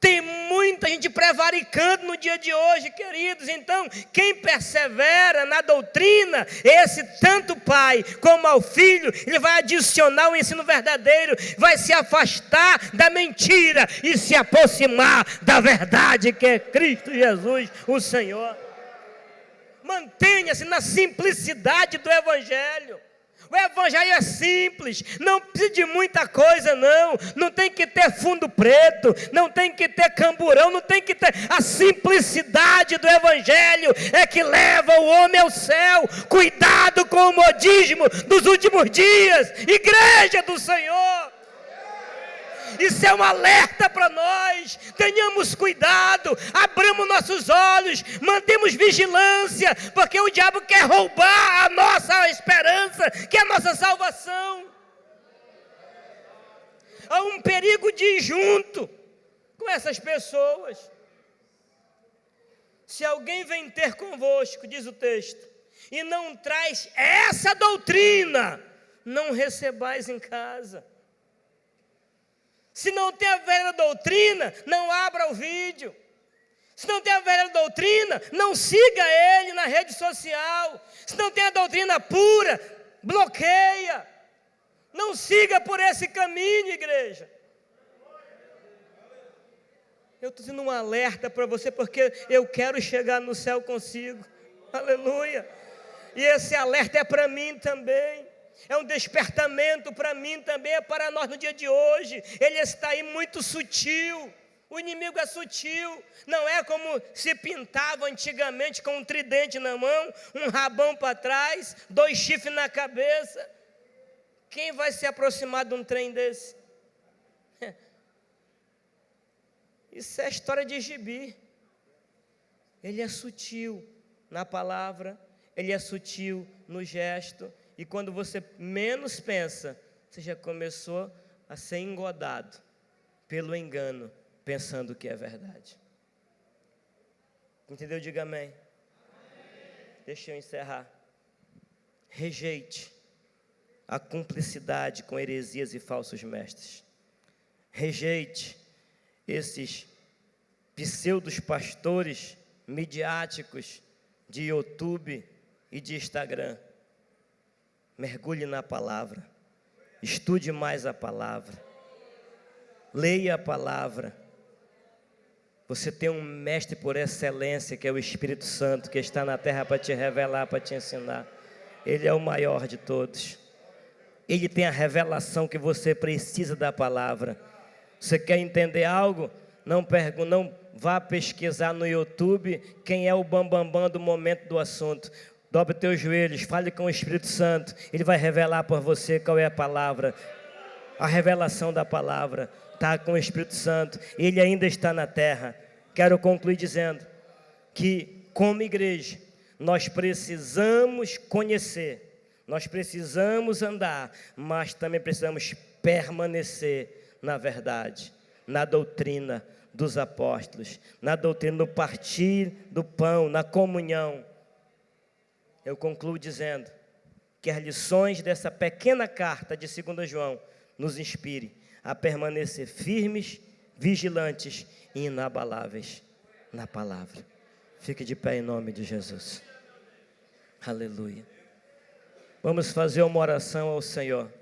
Tem muita gente prevaricando no dia de hoje, queridos. Então, quem persevera na doutrina, esse tanto o pai como ao filho, ele vai adicionar o ensino verdadeiro, vai se afastar da mentira e se aproximar da verdade, que é Cristo Jesus, o Senhor. Mantenha-se na simplicidade do Evangelho. O Evangelho é simples, não precisa de muita coisa não tem que ter fundo preto, não tem que ter camburão, não tem que ter, a simplicidade do Evangelho é que leva o homem ao céu. Cuidado com o modismo dos últimos dias, igreja do Senhor. Isso é um alerta para nós. Tenhamos cuidado, abramos nossos olhos, mantemos vigilância, porque o diabo quer roubar a nossa esperança, que é a nossa salvação. Há um perigo de ir junto com essas pessoas. Se alguém vem ter convosco, diz o texto, e não traz essa doutrina, não recebais em casa. Se não tem a velha doutrina, não abra o vídeo. Se não tem a velha doutrina, não siga ele na rede social. Se não tem a doutrina pura, bloqueia. Não siga por esse caminho, igreja. Eu estou dando um alerta para você, porque eu quero chegar no céu consigo. Aleluia. E esse alerta é para mim também. É um despertamento para mim também, é para nós no dia de hoje. Ele está aí muito sutil. O inimigo é sutil. Não é como se pintava antigamente com um tridente na mão, um rabão para trás, 2 chifres na cabeça. Quem vai se aproximar de um trem desse? Isso é história de gibi. Ele é sutil na palavra, ele é sutil no gesto. E quando você menos pensa, você já começou a ser engodado pelo engano, pensando que é verdade. Entendeu? Diga amém. Deixa eu encerrar. Rejeite a cumplicidade com heresias e falsos mestres. Rejeite esses pseudos pastores midiáticos de YouTube e de Instagram. Mergulhe na palavra, estude mais a palavra, leia a palavra. Você tem um mestre por excelência, que é o Espírito Santo, que está na terra para te revelar, para te ensinar. Ele é o maior de todos. Ele tem a revelação que você precisa da palavra. Você quer entender algo? Não vá pesquisar no YouTube quem é o bambambam do momento do assunto. Dobre teus joelhos, fale com o Espírito Santo. Ele vai revelar por você qual é a palavra. A revelação da palavra está com o Espírito Santo. Ele ainda está na terra. Quero concluir dizendo que, como igreja, nós precisamos conhecer, nós precisamos andar, mas também precisamos permanecer na verdade, na doutrina dos apóstolos, na doutrina do partir do pão, na comunhão. Eu concluo dizendo que as lições dessa pequena carta de 2 João nos inspire a permanecer firmes, vigilantes e inabaláveis na palavra. Fique de pé em nome de Jesus. Aleluia. Vamos fazer uma oração ao Senhor,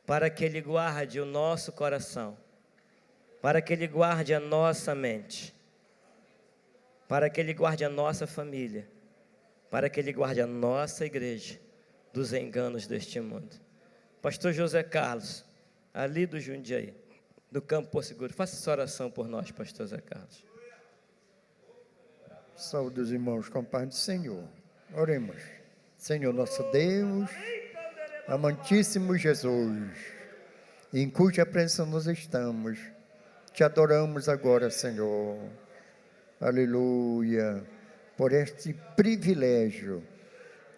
para que Ele guarde o nosso coração, para que Ele guarde a nossa mente, para que Ele guarde a nossa família, para que Ele guarde a nossa igreja dos enganos deste mundo. Pastor José Carlos, ali do Jundiaí, do Campo Porto Seguro, faça essa oração por nós, Pastor José Carlos. Saúde os irmãos com a paz do Senhor. Oremos. Senhor nosso Deus, amantíssimo Jesus, em cuja presença nós estamos, te adoramos agora, Senhor. Aleluia. Por este privilégio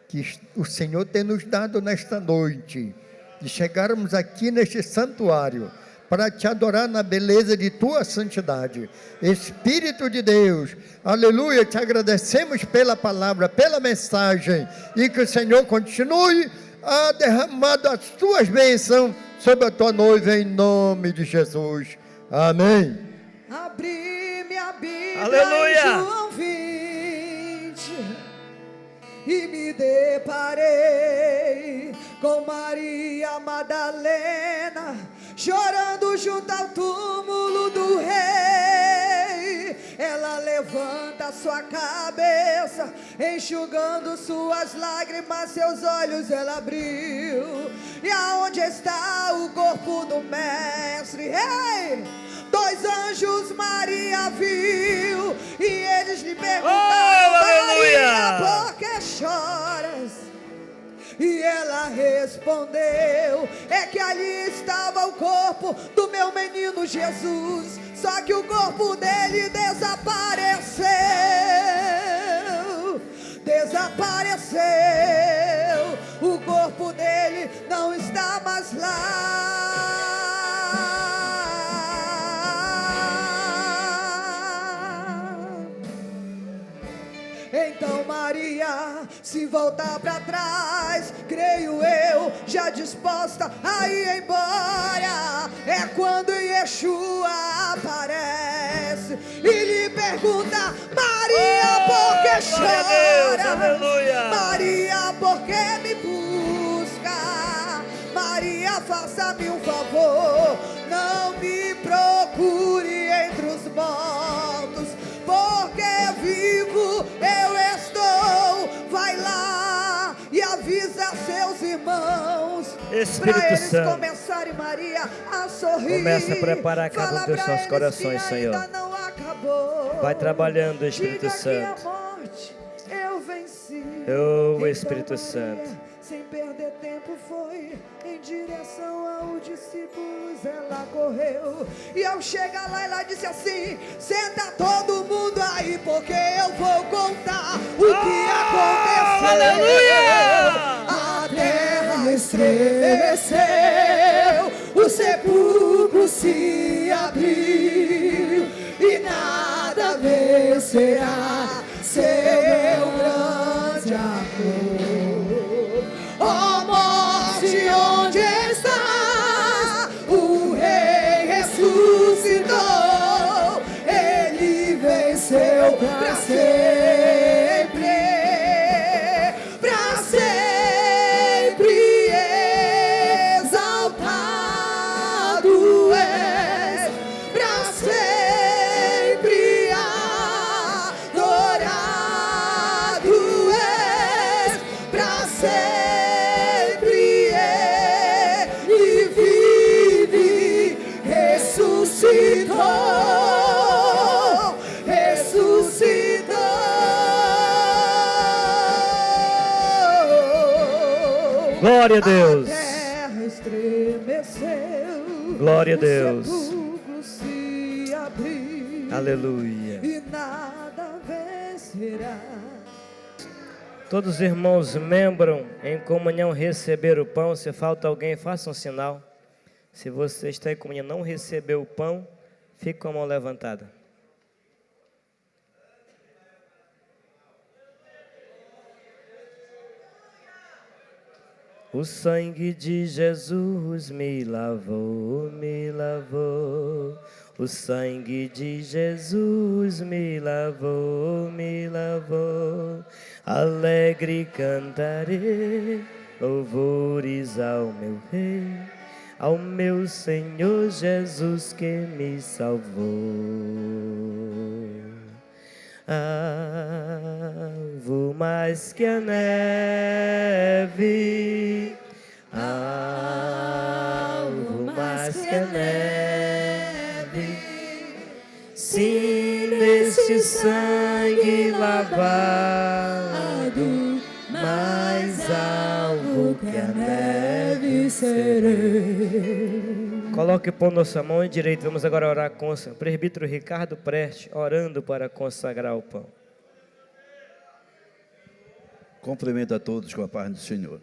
que o Senhor tem nos dado nesta noite, de chegarmos aqui neste santuário, para te adorar na beleza de tua santidade. Espírito de Deus, aleluia, te agradecemos pela palavra, pela mensagem, e que o Senhor continue a derramar as tuas bênçãos sobre a tua noiva, em nome de Jesus. Amém. Abri minha Bíblia Aleluia. em João 20 e me deparei com Maria Madalena chorando junto ao túmulo do rei. Ela levanta sua cabeça, enxugando suas lágrimas, seus olhos ela abriu. E aonde está o corpo do mestre? Ei! 2 anjos Maria viu e eles lhe perguntaram: Maria, por que choras? E ela respondeu: é que ali estava o corpo do meu menino Jesus, só que o corpo dele desapareceu. Desapareceu, o corpo dele não está mais lá. Então Maria se voltar para trás, creio eu, já disposta a ir embora. É quando Yeshua aparece e lhe pergunta: Maria, por que chora? Maria, por que me busca? Maria, faça-me um favor, não me procure entre os mortos, porque vivo eu estou. Vai lá e avisa seus irmãos, para eles começarem, Maria, a sorrir. Começa a preparar cada um dos seus corações, Senhor. Ainda não acabou. Vai trabalhando, Espírito Diga Santo. que a morte eu venci. Oh, Espírito Santo. Sem perder tempo foi em direção aos discípulos, ela correu. E ao chegar lá, ela disse assim: senta todo mundo aí, porque eu vou contar o que aconteceu. Aleluia! A terra estremeceu, o sepulcro se abriu, e nada vencerá seu grande amor. Ó morte, onde está? O rei ressuscitou, ele venceu para sempre, para sempre exaltado és, para sempre adorado és, para sempre. Ressuscitou. Glória a Deus. A terra estremeceu. Glória a Deus. O sepulcro se abriu. Aleluia. E nada vencerá. Todos os irmãos membros em comunhão receber o pão. Se falta alguém, faça um sinal. Se você está em comunhão e não recebeu o pão, fique com a mão levantada. O sangue de Jesus me lavou, me lavou. O sangue de Jesus me lavou, me lavou. Alegre cantarei louvores ao meu Rei, ao meu Senhor Jesus que me salvou. Alvo mais que a neve, alvo mais que a neve, sim, neste sangue lavado, mais alvo que a neve serei. Coloque o pão na sua mão direita. Vamos agora orar com o presbítero Ricardo Preste, orando para consagrar o pão. Cumprimento a todos com a paz do Senhor.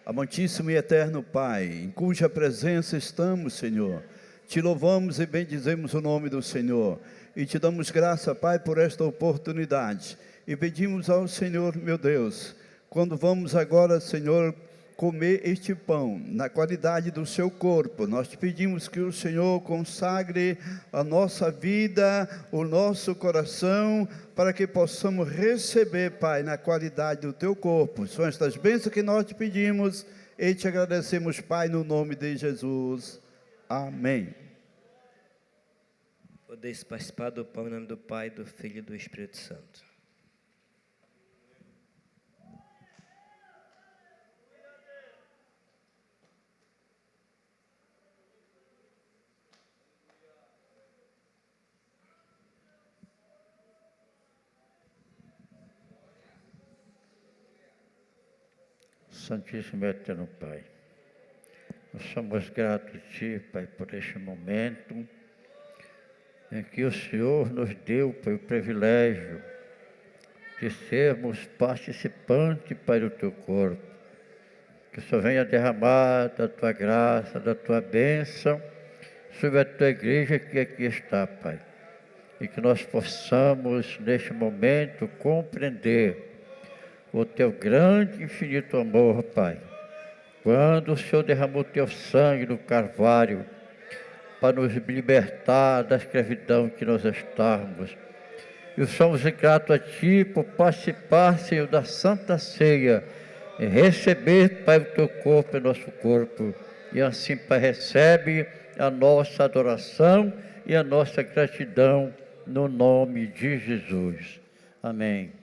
Amantíssimo e eterno Pai, em cuja presença estamos, Senhor, Te louvamos e bendizemos o nome do Senhor. E te damos graça, Pai, por esta oportunidade. E pedimos ao Senhor, meu Deus, quando vamos agora, Senhor, comer este pão, na qualidade do seu corpo, nós te pedimos que o Senhor consagre a nossa vida, o nosso coração, para que possamos receber, Pai, na qualidade do teu corpo. São estas bênçãos que nós te pedimos e te agradecemos, Pai, no nome de Jesus. Amém. Podeis participar do pão em nome do Pai, do Filho e do Espírito Santo. Santíssimo e eterno Pai, nós somos gratos a Ti, Pai, por este momento em que o Senhor nos deu, Pai, o privilégio de sermos participantes, Pai, do Teu corpo. Que o Senhor venha derramar da Tua graça, da Tua bênção sobre a Tua igreja que aqui está, Pai. E que nós possamos, neste momento, compreender o Teu grande e infinito amor, Pai. Quando o Senhor derramou o Teu sangue no Calvário, para nos libertar da escravidão que nós estávamos. E somos gratos a Ti por participar, Senhor, da Santa Ceia, e receber, Pai, o Teu corpo e nosso corpo. E assim, Pai, recebe a nossa adoração e a nossa gratidão, no nome de Jesus. Amém.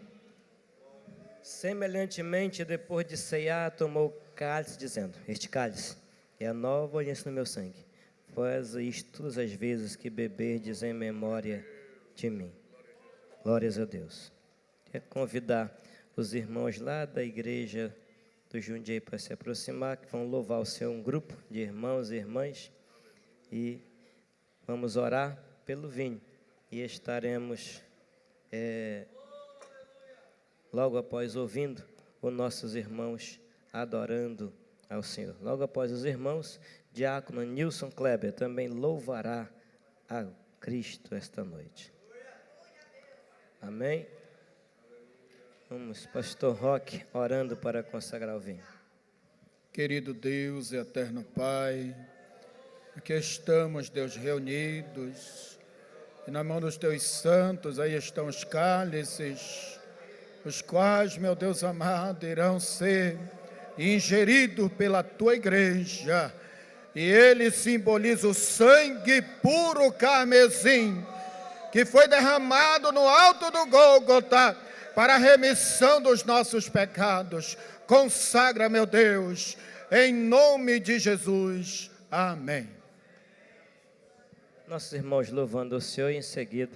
Semelhantemente, depois de ceiar, tomou o cálice, dizendo: Este cálice é a nova aliança no meu sangue. Faz isto todas as vezes que beberdes em memória de mim. Glórias a Deus. Quero convidar os irmãos lá da igreja do Jundiaí para se aproximar, que vão louvar o Senhor, um grupo de irmãos e irmãs, e vamos orar pelo vinho. E estaremos logo após ouvindo os nossos irmãos adorando ao Senhor. Logo após os irmãos, diácono Nilson Kleber também louvará a Cristo esta noite. Amém? Vamos, pastor Roque, orando para consagrar o vinho. Querido Deus e eterno Pai, aqui estamos, Deus, reunidos, e na mão dos Teus santos, aí estão os cálices, os quais, meu Deus amado, irão ser ingeridos pela Tua igreja, e ele simboliza o sangue puro carmesim, que foi derramado no alto do Gólgota, para a remissão dos nossos pecados. Consagra, meu Deus, em nome de Jesus. Amém. Nossos irmãos louvando o Senhor, e em seguida,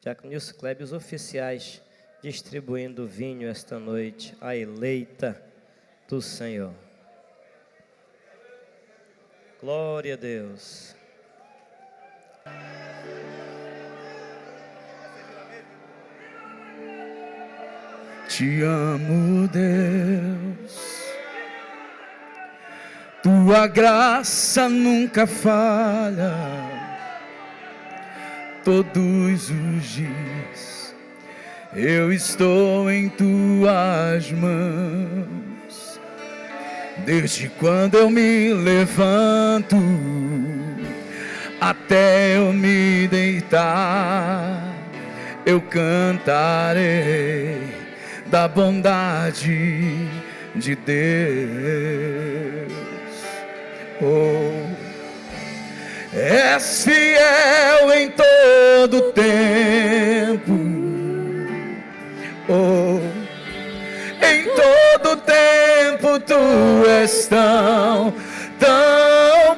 diácono Nilson Kleber, os oficiais distribuindo vinho esta noite, a eleita do Senhor. Glória a Deus. Te amo, Deus, Tua graça nunca falha, todos os dias eu estou em Tuas mãos, desde quando eu me levanto até eu me deitar, eu cantarei da bondade de Deus. Oh, és fiel em todo tempo. Oh, em todo tempo Tu és tão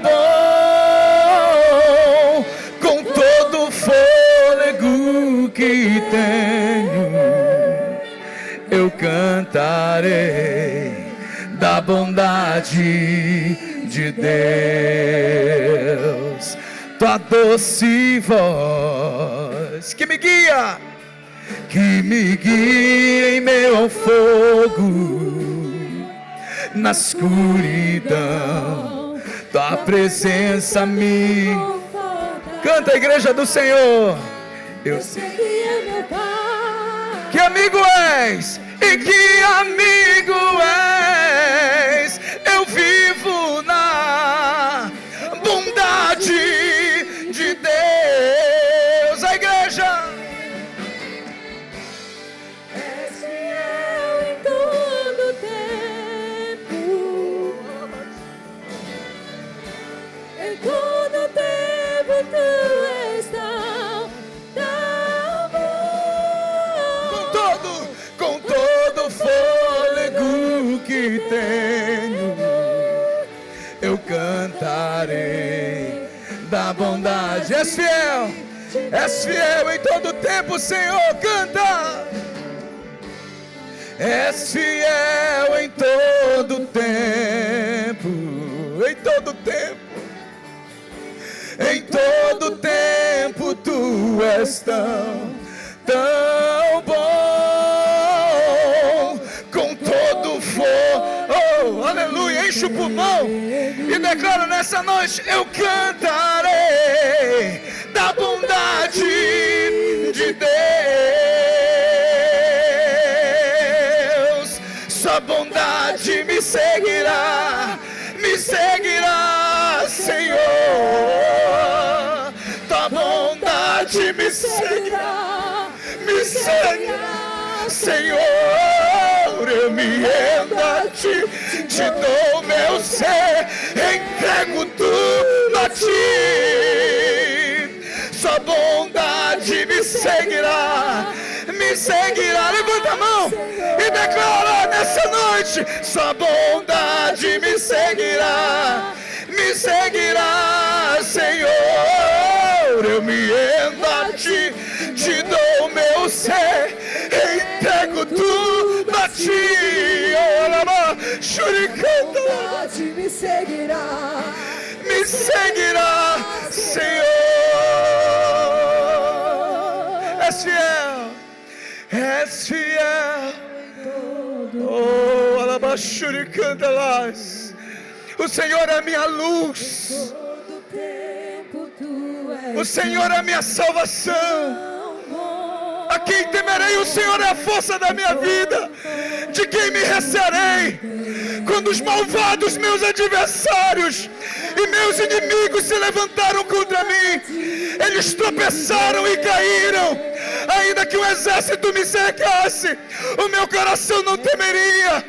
bom, com todo o fôlego que tenho, eu cantarei da bondade de Deus. Tua doce voz que me guia em meio ao fogo, na escuridão, Tua presença me Canta a igreja do Senhor. Eu sei que é meu Pai. Que amigo és, e que amigo és. Eu vivo na bondade de Deus. A igreja. És fiel em todo tempo. Em todo tempo tu és tão bom. Com todo fôlego que tenho, eu cantarei da bondade. És fiel em todo tempo, Senhor, canta. És fiel em todo tempo, em todo tempo. Em todo tempo tu és tão bom. Com todo fogo, aleluia, enche o pulmão e declaro nessa noite: eu cantarei da bondade de Deus. Sua bondade me seguirá, Senhor. Tua bondade me seguirá, Senhor. Eu me rendo a ti, te dou meu ser, entrego tudo a ti. Sua bondade me seguirá. Levanta a mão e declara nessa noite: sua bondade me seguirá, Senhor. Eu me rendo a ti, te dou meu ser, entrego tudo a ti. Bondade me seguirá, Senhor. És fiel. Oh, alabashuri canta las. O Senhor é minha luz. todo tempo tu és O Senhor é minha salvação. tão bom. A quem temerei? O Senhor é a força da minha vida. De quem me recearei? Quando os malvados, meus adversários e meus inimigos se levantaram contra mim, eles tropeçaram e caíram. Ainda que o exército me cercasse, o meu coração não temeria.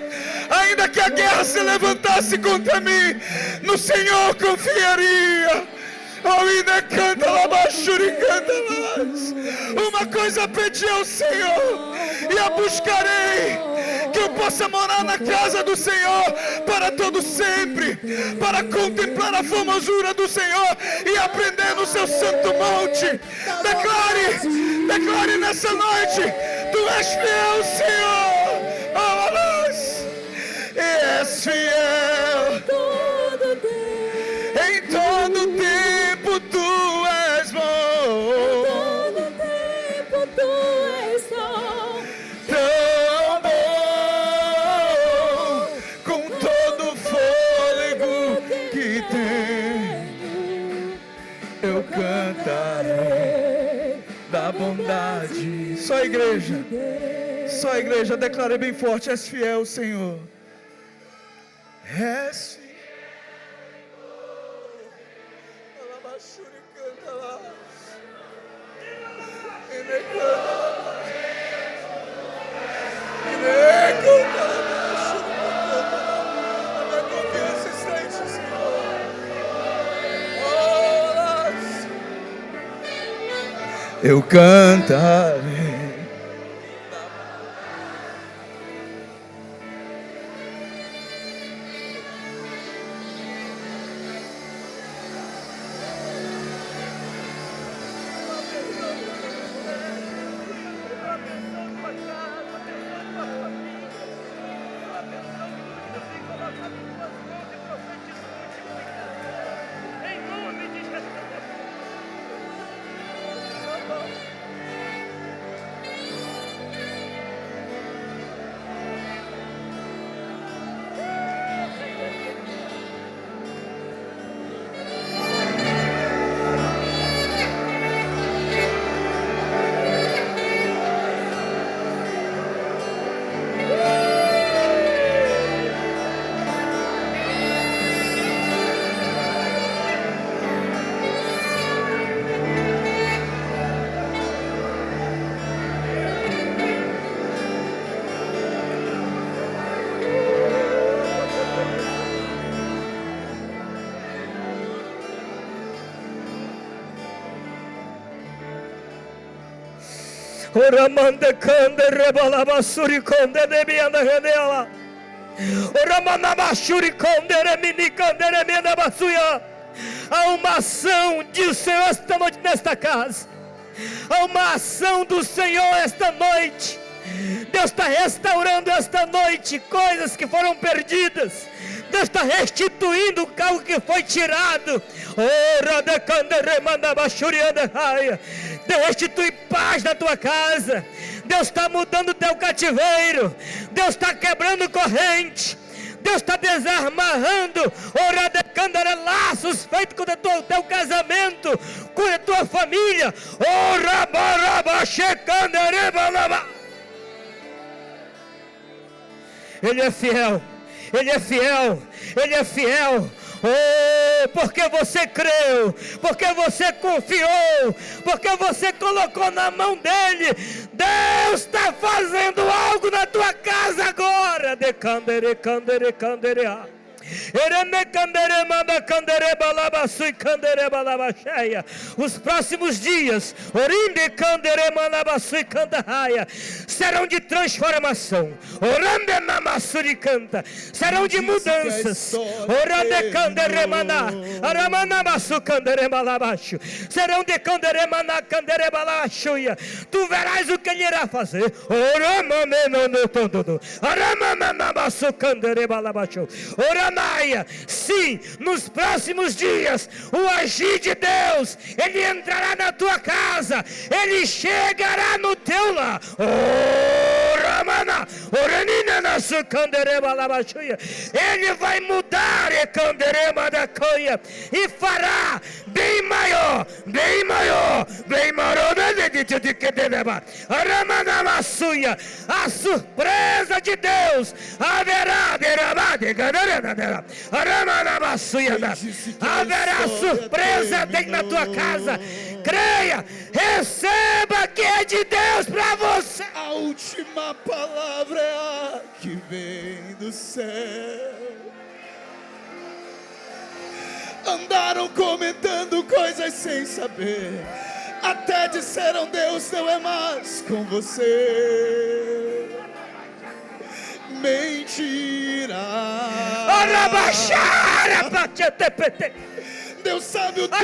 Ainda que a guerra se levantasse contra mim, no Senhor confiaria. Canta lá, Bachuri, canta lá. Uma coisa pedi ao Senhor e a buscarei, que eu possa morar na casa do Senhor para todo sempre, para contemplar a formosura do Senhor e aprender no seu santo monte. Declare nessa noite: tu és fiel, Senhor. E és fiel em todo tempo, tu és bom. Todo tempo tu és Tão bom, com todo fôlego que tenho, eu cantarei da bondade. Só a igreja, declare bem forte: és fiel, Senhor. És fiel. Eu cantarei. Oramanda canda rebalabasuri conde de bianda renela. Oramanabashuri conde remini cande remina basuya. Há uma ação de Senhor esta noite nesta casa. Há uma ação do Senhor esta noite. Deus está restaurando esta noite coisas que foram perdidas. Deus está restituindo algo que foi tirado. Deus restitui paz na tua casa. Deus está mudando o teu cativeiro. Deus está quebrando corrente. Deus está desamarrando laços feitos com o teu casamento, com a tua família. Ele é fiel, Ele é fiel, Ele é fiel. Oh, porque você creu, porque você confiou, porque você colocou na mão dele. Deus está fazendo algo na tua casa agora. Os próximos dias serão de transformação, serão de mudanças, serão de tu verás o que ele irá fazer. Sim, nos próximos dias, o agir de Deus, Ele entrará na tua casa, Ele chegará no teu lar. Ele vai mudar e fará bem maior, bem maior, bem maior. A surpresa de Deus haverá. Haverá surpresa dentro da tua casa. Creia, receba que é de Deus para você. A última palavra é a que vem do céu. Andaram comentando coisas sem saber, até disseram: Deus não é mais com você. Mentira. Deus sabe o tempo.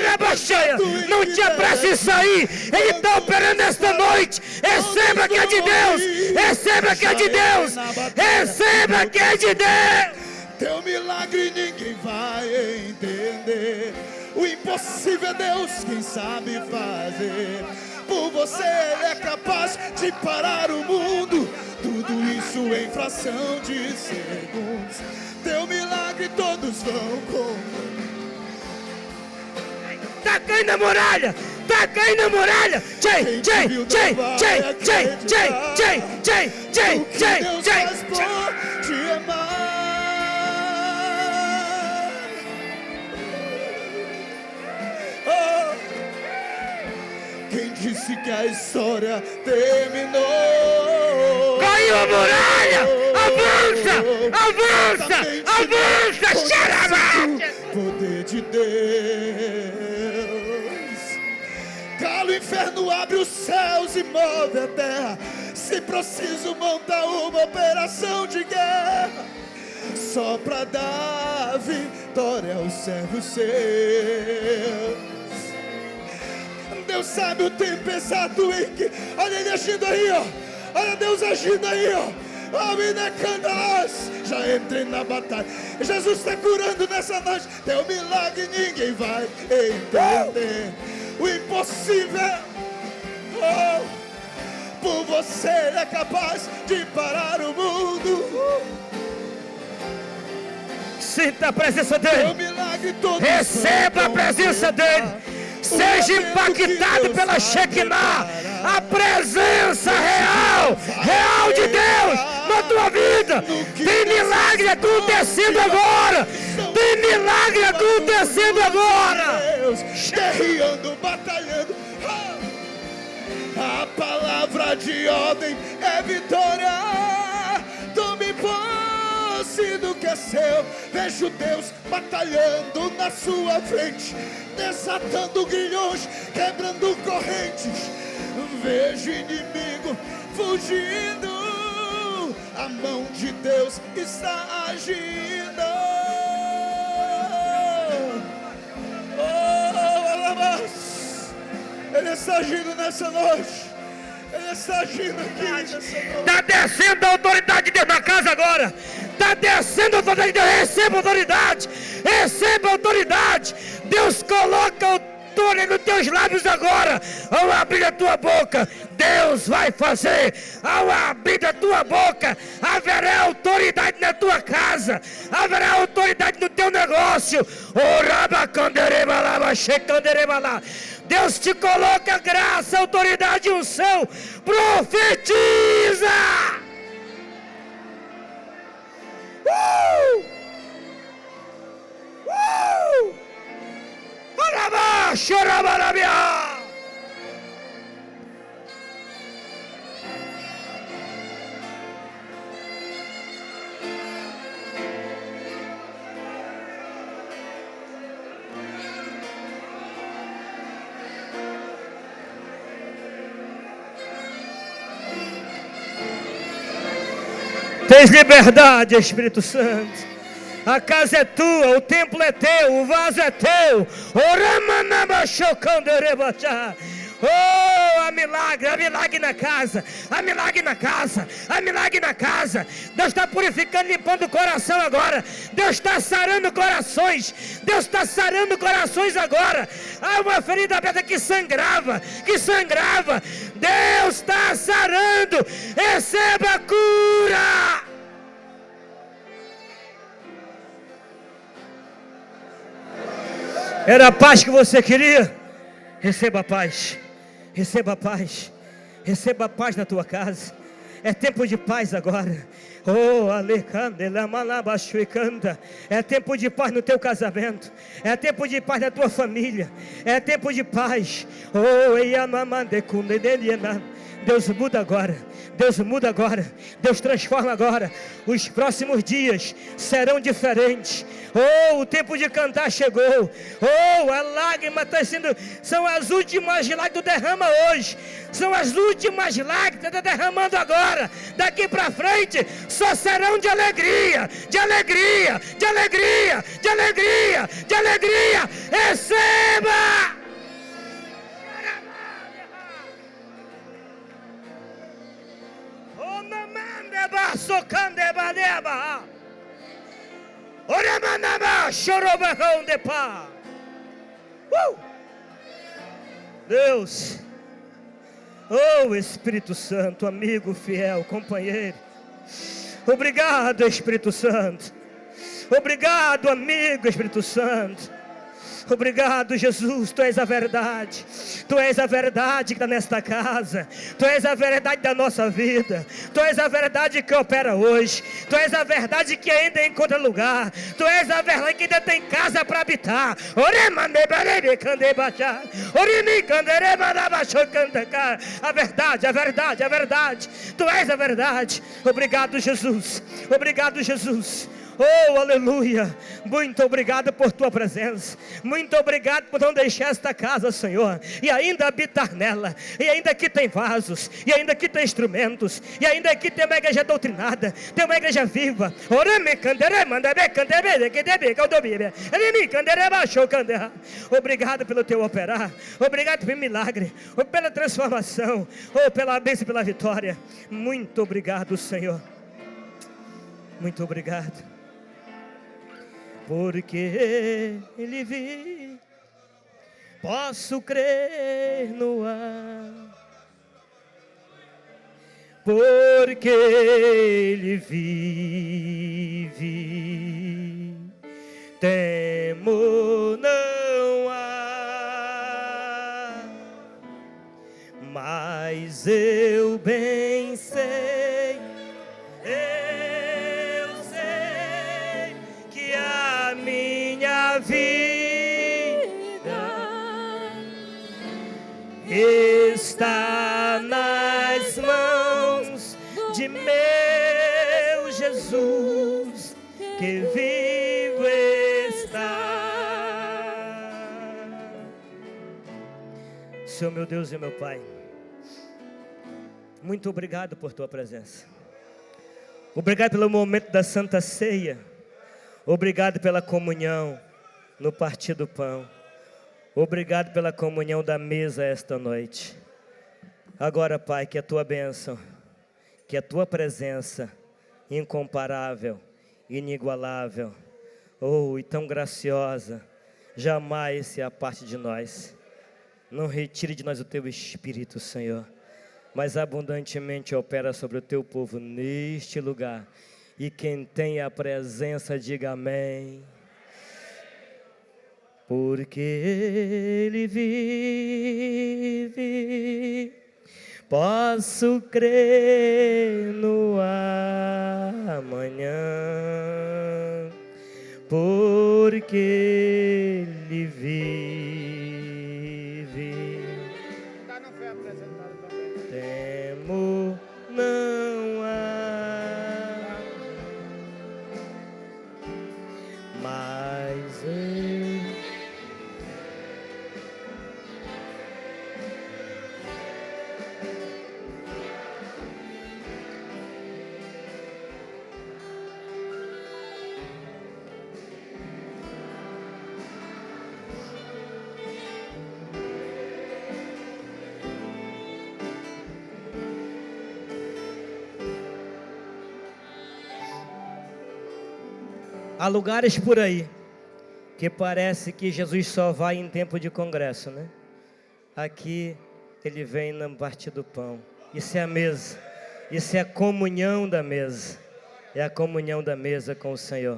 Não te apresse em sair. Ele está operando esta noite. Receba que é de Deus. Receba que é de Deus. Receba que é de Deus. Teu milagre ninguém vai entender. O impossível é Deus quem sabe fazer. Por você Ele é capaz de parar o mundo. Tudo isso em fração de segundos. Teu milagre todos vão comer. Tá caindo a muralha! Tá caindo a muralha! Tchê, tchê, tchê, tchê, tchê, tchê, tchê, tchê, tchê, tchê, tchê. Te amar. Oh. Quem disse que a história terminou? Caiu a muralha! Avança! Avança! Avança! Xarabate! Poder de Deus. Cala o inferno, abre os céus e move a terra. Se preciso, monta uma operação de guerra, só pra dar vitória aos servos seus. Deus sabe o tempo exato em que... Olha Ele agindo aí, ó. Olha Deus agindo aí, ó. Já entrei na batalha. Jesus está curando nessa noite. Teu milagre ninguém vai entender. O impossível, oh, por você Ele é capaz de parar o mundo. Sinta a presença dEle. Teu milagre todo. Receba a presença dEle. Seja impactado pela Shekinah, a presença real de Deus na tua vida. Tem milagre acontecendo agora. Tem milagre acontecendo agora. Guerreando, batalhando. A palavra de ordem é vitória. Tome posse do que é seu. Vejo Deus batalhando na sua frente, desatando grilhões, quebrando correntes. vejo inimigo fugindo, a mão de Deus está agindo. Ele está agindo nessa noite. Ele está agindo aqui. Está descendo a autoridade de Deus na casa agora. Está descendo a autoridade de Deus. Receba autoridade. Receba autoridade. Deus coloca autoridade nos teus lábios agora. Ao abrir a tua boca, Deus vai fazer. Ao abrir a tua boca, haverá autoridade na tua casa. Haverá autoridade no teu negócio. Deus te coloca graça, autoridade e unção. Profetiza! Arabá, chorabarabiá! Tens liberdade, Espírito Santo. A casa é tua, o templo é teu, o vaso é teu. Oh, há milagre na casa, há milagre na casa, há milagre na casa. Deus está purificando, limpando o coração agora. Deus está sarando corações. Deus está sarando corações agora. Há uma ferida aberta que sangrava. Deus está sarando. Receba a cura. Era a paz que você queria? Receba a paz. Receba a paz. Receba a paz na tua casa. É tempo de paz agora. Oh, é tempo de paz no teu casamento. É tempo de paz na tua família. É tempo de paz. Oh, Deus muda agora. Deus muda agora. Deus transforma agora. Os próximos dias serão diferentes. Oh, o tempo de cantar chegou. Oh, a lágrima está sendo. São as últimas lágrimas que tu derrama hoje. São as últimas lágrimas que tu está derramando agora. Daqui para frente só serão de alegria. De alegria. De alegria. De alegria. De alegria. Receba! Deus, oh Espírito Santo, amigo fiel, companheiro, obrigado Espírito Santo, obrigado amigo Espírito Santo. Obrigado, Jesus, Tu és a verdade. Tu és a verdade que está nesta casa. Tu és a verdade da nossa vida. Tu és a verdade que opera hoje. Tu és a verdade que ainda encontra lugar. Tu és a verdade que ainda tem casa para habitar. A verdade, a verdade, a verdade. Tu és a verdade. Obrigado, Jesus. Obrigado, Jesus. Oh, aleluia. Muito obrigado por tua presença. Muito obrigado por não deixar esta casa, Senhor, e ainda habitar nela. E ainda aqui tem vasos, e ainda aqui tem instrumentos, e ainda aqui tem uma igreja doutrinada, tem uma igreja viva. Obrigado pelo teu operar. Obrigado pelo milagre, pela transformação, pela bênção e pela vitória. Muito obrigado, Senhor. Muito obrigado. Porque Ele vive, posso crer no ar. Porque Ele vive, temor não há. Mas eu bem sei, minha vida está nas mãos de meu Jesus, que vivo está. Senhor, meu Deus e meu Pai, Muito obrigado por tua presença. Obrigado pelo momento da Santa Ceia. Obrigado pela comunhão no partir do pão. Obrigado pela comunhão da mesa esta noite. Agora, Pai, que a tua bênção, que a tua presença incomparável, inigualável, e tão graciosa, jamais se aparte de nós. Não retire de nós o teu Espírito, Senhor, mas abundantemente opera sobre o teu povo neste lugar. E quem tem a presença, diga amém. Porque Ele vive, posso crer no amanhã, porque Ele vive. Temo não há, mas eu há lugares por aí que parece que Jesus só vai em tempo de congresso, né? Aqui Ele vem na parte do pão. Isso é a mesa. Isso é a comunhão da mesa. É a comunhão da mesa com o Senhor.